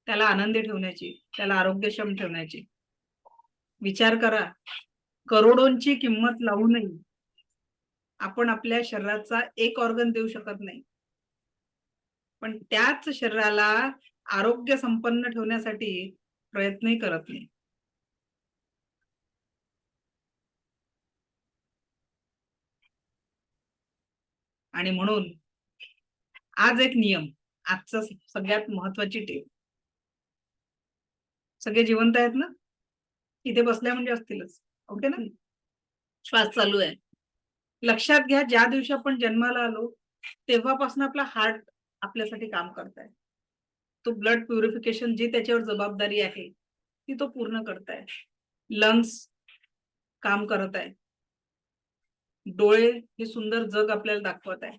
त्याला आनंदी ठेवण्याची, त्याला आरोग्यक्षम ठेवण्याची. विचार करा, करोडोंची किंमत लावूनही आपण आपल्या शरीराचा एक ऑर्गन देऊ शकत नाही. पण त्याच शरीराला आरोग्य संपन्न ठेवण्यासाठी प्रयत्नही करत नाही. आणि म्हणून आज एक नियम, आजचा सगळ्यात महत्वाची टीप. सगळे जिवंत आहेत ना? इथे बसल्या म्हणजे असतीलच. ओके ना? श्वास चालू आहे. लक्षात घ्या, ज्या दिवशी आपण जन्माला आलो तेव्हापासून आपला हार्ट आपल्यासाठी काम करताय. तो ब्लड प्युरिफिकेशन जी त्याच्यावर जबाबदारी आहे ती तो पूर्ण करताय. लंग्स काम करत आहे. डोळे हे सुंदर जग आपल्याला दाखवत आहे.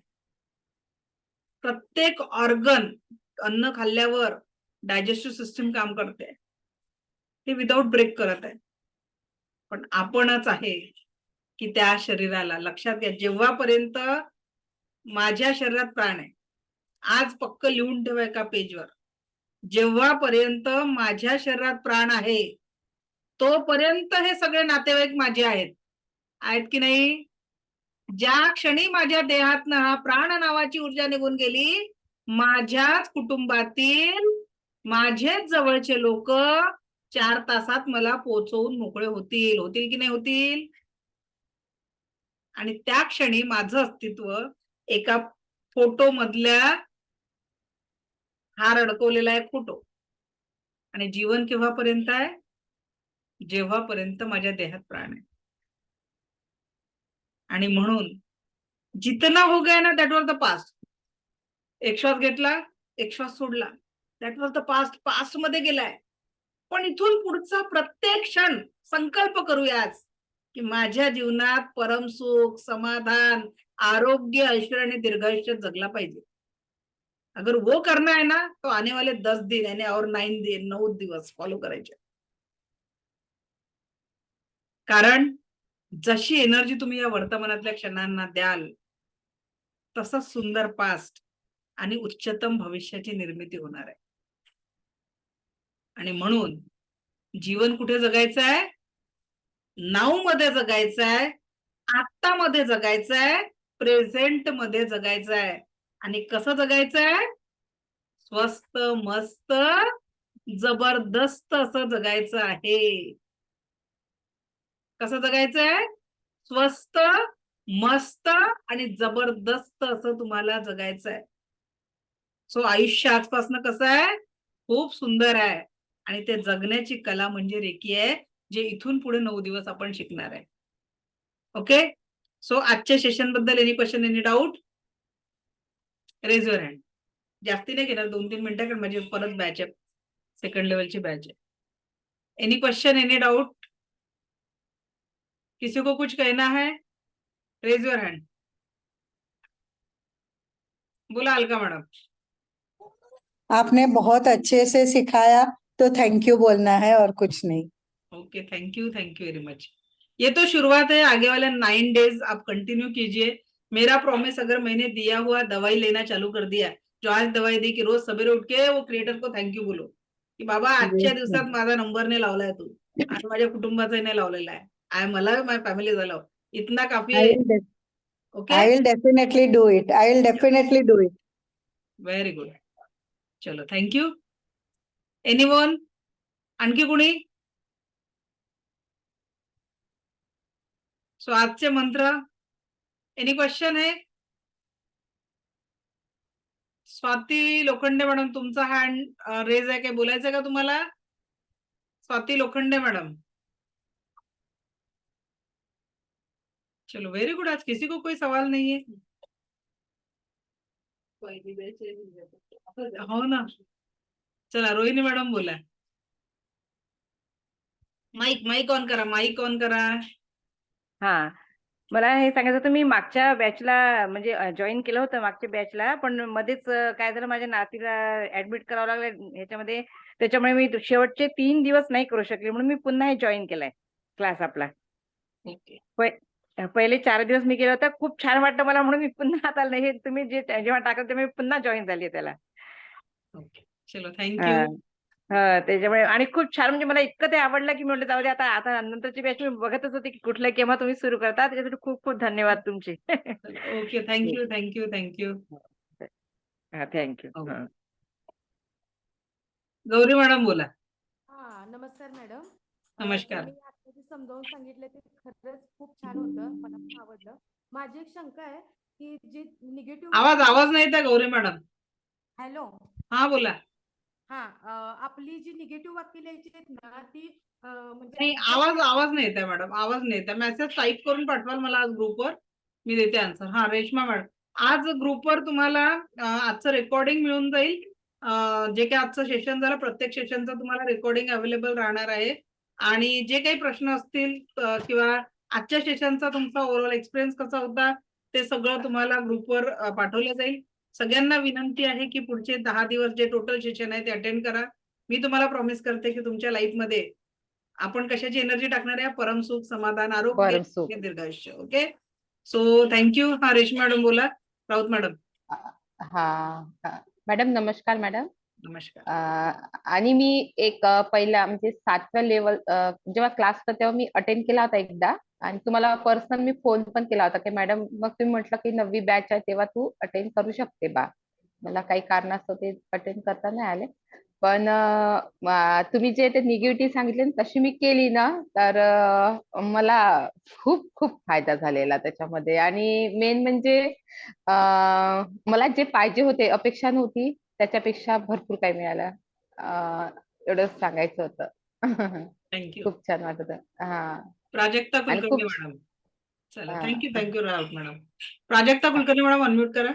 प्रत्येक ऑर्गन अन्न खाल्ल्यावर डायजेस्टिव्ह सिस्टीम काम करते. हे विदाऊट ब्रेक करत आहे. पण आपणच आहे की त्या शरीराला, लक्षात घ्या, जेव्हापर्यंत माझ्या शरीरात प्राण आहे, आज पक्क लिहून ठेवा एका पेजवर, जेव्हापर्यंत माझ्या शरीरात प्राण आहे तोपर्यंत हे सगळे नातेवाईक माझे आहेत. आहेत की नाही? ज्या क्षणी माझ्या देहातनं हा प्राण नावाची ऊर्जा निघून गेली, माझ्याच कुटुंबातील माझेच जवळचे लोक 4 तासात मला पोहोचवून मोकळे होतील. होतील की नाही होतील? आणि त्या क्षणी माझं अस्तित्व एका फोटो मधल्या हार अडकवलेला आहे फोटो. आणि जीवन केव्हापर्यंत आहे? जेव्हापर्यंत माझ्या देहात प्राण आहे. आणि म्हणून जितना हो गया ना, दॅट वॉज द पास्ट. एक श्वास घेतला, एक श्वास सोडला, that was the past. Past मध्ये गेलाय. पण इथून पुढचा प्रत्येक क्षण संकल्प करूयाच की माझ्या जीवनात परम सुख, समाधान, आरोग्य, ऐश्वर्य आणि दीर्घायुष्य जगला पाहिजे. अगर वो करना है ना तो आने वाले 10 दिन यानी और 9 दिन, 9 दिवस फॉलो करायचे. कारण जशी एनर्जी तुम्ही या वर्तमानातल्या क्षणांना द्याल तसा सुंदर पास्ट आणि उच्चतम भविष्याची निर्मिती होणार आहे. आणि म्हणून जीवन कुठे जगायचं आहे? नाऊ मध्ये जगायचं आहे, आत्ता मध्ये जगायचं आहे, प्रेझेंट मध्ये जगायचं आहे. आणि कसं जगायचं आहे? स्वस्त, मस्त, जबरदस्त असं जगायचं आहे. कसं जगायचं आहे? स्वस्त, मस्त आणि जबरदस्त असं तुम्हाला जगायचं आहे. सो आयुष्य आजपासून कसं आहे? खूप सुंदर आहे. आणि ते जगण्याची कला म्हणजे रेकी आहे, जे इथून पुढे 9 दिवस आपण शिकणार आहे. ओके? सो आजच्या सेशन बद्दल any question, any doubt? Raise your hand. जास्ती नहीं घेणार, 2-3 मिनिटं, कारण माझी परत बॅच आहे, सेकंड लेवलची बॅच आहे. Any question, any doubt? किसी को कुछ कहना है? Raise your hand. बोला अलका मैडम. आपने बहुत अच्छे से सिखाया, तो थैंक यू बोलना है और कुछ नहीं. Okay, thank you very much. ये तो शुरुआत है, आगे वाले 9 डेज आप कंटिन्यू कीजिए. मेरा प्रॉमिस, अगर मैंने दिया हुआ दवाई लेना चालू कर दिया, जो आज दवाई दी की रोज सवेरे उठ के वो क्रिएटर को थँक्यू बोलो की बाबा आजच्या दिवसात माझा नंबर नाही लावलाय तू आणि माझ्या कुटुंबाचा नाही लावलेला आहे. मला माय फॅमिली झालं, इतना काफी I आहे. will def- okay, I will definitely do it. I will definitely do it. Very good. चलो, थँक्यू. एनीवन? आणखी कोणी? सो आजचे मंत्र, एनी क्वेश्चन है? स्वाती लोखंडे मॅडम, तुमचा हँड रेज आहे, काय बोलायचं का तुम्हाला? स्वाती लोखंडे मॅडम. चलो, वेरी गुड. आज किसी को कोई सवाल नहीं है? हो ना. चला, रोहिणी मॅडम बोला. माईक ऑन करा, माईक ऑन करा. हा, मला हे सांगायचं होतं, मी मागच्या बॅचला म्हणजे जॉईन केलं होतं मागच्या बॅचला, पण मध्येच काय झालं, माझ्या नातीला ऍडमिट करावं लागलं ह्याच्यामध्ये, त्याच्यामुळे मी शेवटचे 3 दिवस नाही करू शकले, म्हणून मी पुन्हा हे जॉईन केलाय क्लास आपला. ओके, पहिले 4 दिवस मी केलं होतं, खूप छान वाटतं मला, म्हणून मी पुन्हा आता हे तुम्ही जे जेव्हा टाकलं तेव्हा मी पुन्हा जॉईन झाली त्याला. ओके. चलो, थँक्यू. त्याच्यामुळे आणि खूप छान, म्हणजे मला इतकं ते आवडलं की म्हटलं जाऊ दे, आता आता नंतरची बॅच मी बघतच होते की कुठलं केव्हा तुम्ही सुरू करता, त्याच्यासाठी खूप खूप धन्यवाद तुमचे. Okay, thank you. हा, थँक्यू. गौरी मॅडम बोला. हा, नमस्कार मॅडम. नमस्कार. तुम्ही आता जे समजावून सांगितलं ते खरंच खूप छान होतं, मला पण आवडलं. माझी एक शंका आहे की जे निगेटिव्ह आवाज नाही येत आहे गौरी मॅडम. हॅलो हा बोला. हा आपली जी निगेटिव्ह वाक्य लिहायची आहेत ना ती म्हणजे नाही, आवाज नाही येत आहे मॅडम, आवाज नाही येत आहे. मेसेज टाईप करून पाठवाल मला आज ग्रुपवर, मी देते आन्सर. हा रेश्मा मॅडम, आज ग्रुपवर तुम्हाला आजचं रेकॉर्डिंग मिळून जाईल. जे काही आजचं सेशन झालं प्रत्येक सेशनचं तुम्हाला रेकॉर्डिंग अवेलेबल राहणार आहे. आणि जे काही प्रश्न असतील किंवा आजच्या सेशनचा तुमचा ओव्हरऑल एक्सपिरियन्स कसा होता ते सगळं तुम्हाला ग्रुपवर पाठवलं जाईल. सगळ्यांना विनंती आहे की पुढचे 10 दिवस जे टोटल सेशन आहे ते अटेंड करा. मी तुम्हाला प्रॉमिस करते की तुमच्या लाईफमध्ये आपण कशाची एनर्जी टाकणार आहे? परमसुख, समाधान, आरोग्य, परमसुख. दीर्घायुष्य. Okay, so thank you. हा रेश्मा मॅडम बोला. राऊत मॅडम. मॅडम नमस्कार मॅडम. नमस्कार. आणि मी एक पहिला म्हणजे 7व्या लेवल जेव्हा क्लास होता तेव्हा मी अटेंड केला होता एकदा, आणि तुम्हाला पर्सनल मी फोन पण केला होता की मॅडम, मग तुम्ही म्हटलं की 9वी बॅच आहे तेव्हा तू अटेंड करू शकते बा. मला काही कारणास्तव ते अटेंड करता नाही आले. पण तुम्ही जे ते निगेटिव्ह सांगितले ना, तशी मी केली ना, तर मला खूप खूप फायदा झालेला त्याच्यामध्ये. आणि मेन म्हणजे मला जे पाहिजे होते, अपेक्षा नव्हती त्याच्यापेक्षा भरपूर काही मिळालं. एवढंच सांगायचं होतं. थँक्यू. खूप छान वाटत. हा, प्राजक्ता आणि कुलकर्णी खूप मॅडम. चला, हा. Thank you Raut madam. Prajakta Kulkarni madam unmute करा.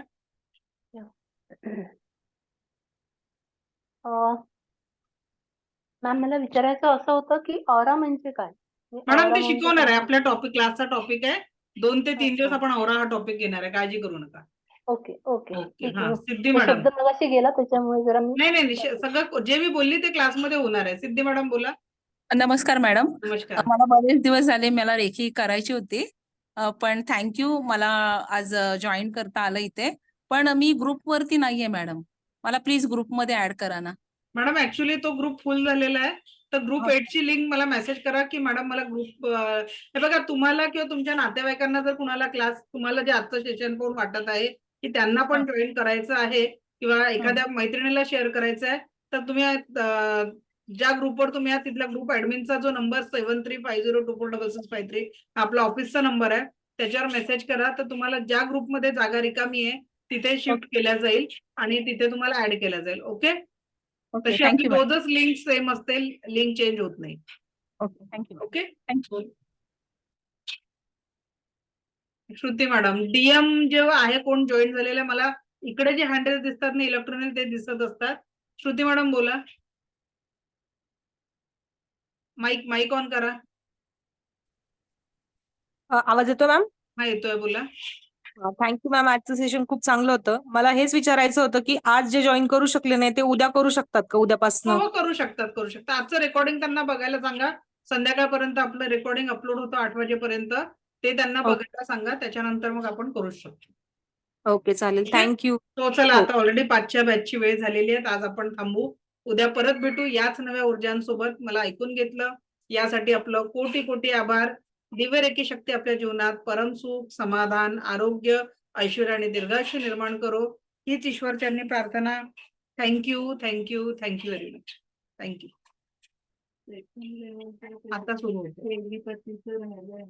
मॅम मला विचारायचं असं होतं की ऑरा म्हणजे काय? मॅडम ऑरा ते म्हणजे शिकवणार आहे, काय? आपल्या टॉपिक क्लासचा टॉपिक आहे. 2 ते 3 दिवस अच्छा. आपण औरा हा टॉपिक घेणार आहे, काळजी करू नका. Okay okay okay. ठीक हा, आहे. सिद्धी तो मॅडम. शब्द मगाशी गेला त्याच्यामुळे जरा मी नाही, सगळं जे मी बोलली ते क्लासमध्ये होणार आहे. सिद्धी मॅडम बोला. नमस्कार मॅडम. नमस्कार. मला बरेच दिवस झाले मला रेखी करायची होती, पण थँक्यू मला आज जॉईन करता आलं इथे. पण मी ग्रुपवरती नाहीये मॅडम, मला प्लीज ग्रुपमध्ये ऍड करा ना. मॅडम ऍक्च्युली तो ग्रुप फुल झालेला आहे, तर ग्रुप 8 ची लिंक मला मेसेज करा की मॅडम मला ग्रुप. हे बघा, तुम्हाला किंवा तुमच्या नातेवाईकांना जर कुणाला क्लास तुम्हाला जे आजचं सेशन पाहून वाटत आहे की त्यांना पण जॉईन करायचं आहे किंवा एखाद्या मैत्रिणीला शेअर करायचं आहे, तर तुम्ही ज्या ग्रुपवर तुम्ही आहात तिथल्या ग्रुप ऍडमिनचा जो नंबर 7350246653 हा आपला ऑफिसचा नंबर आहे, त्याच्यावर मेसेज करा. तर तुम्हाला ज्या ग्रुपमध्ये जागा रिकामी आहे तिथे शिफ्ट केल्या जाईल आणि तिथे तुम्हाला ऍड केल्या जाईल. ओके, ओके, तशी आपली थँक्यू मॅडम. रोजच लिंक सेम असते, लिंक चेंज होत नाही. Okay, thank you. Okay. Thank you. Shruti madam, DM जेव्हा आहे कोण जॉईन झालेलं, मला इकडे जे हँडल्स दिसतात ना इलेक्ट्रॉनिक ते दिसत असतात. श्रुती मॅडम बोला. माईक ऑन करा. आवाज येतो मॅम? हा, येतोय, बोला. थँक्यू मॅम, आजचं सेशन खूप चांगलं होतं. मला हेच विचारायचं होतं की आज जे जॉईन करू शकले नाही ते उद्या करू शकतात का? उद्यापासून हो, करू शकतात. आजचं रेकॉर्डिंग त्यांना बघायला सांगा. संध्याकाळपर्यंत आपलं रेकॉर्डिंग अपलोड होतं 8 वाजेपर्यंत, ते त्यांना बघायला सांगा. त्याच्यानंतर मग आपण करू शकतो. ओके, चालेल. ठीक आहे? थँक्यू. तो चला, आता ऑलरेडी 5च्या बॅचची वेळ झालेली आहे. आज आपण थांबू. उद्या परत भेटू याच नव्या ऊर्जांसोबत. मला ऐकून घेतलं यासाठी आपलं कोटी कोटी आभार. दिव्य रेखी शक्ती आपल्या जीवनात परमसुख, समाधान, आरोग्य, ऐश्वर्य आणि दीर्घायुष्य निर्माण करो, हीच ईश्वरचरणी प्रार्थना. Thank you very much. थँक्यू. आता सुरू होतं.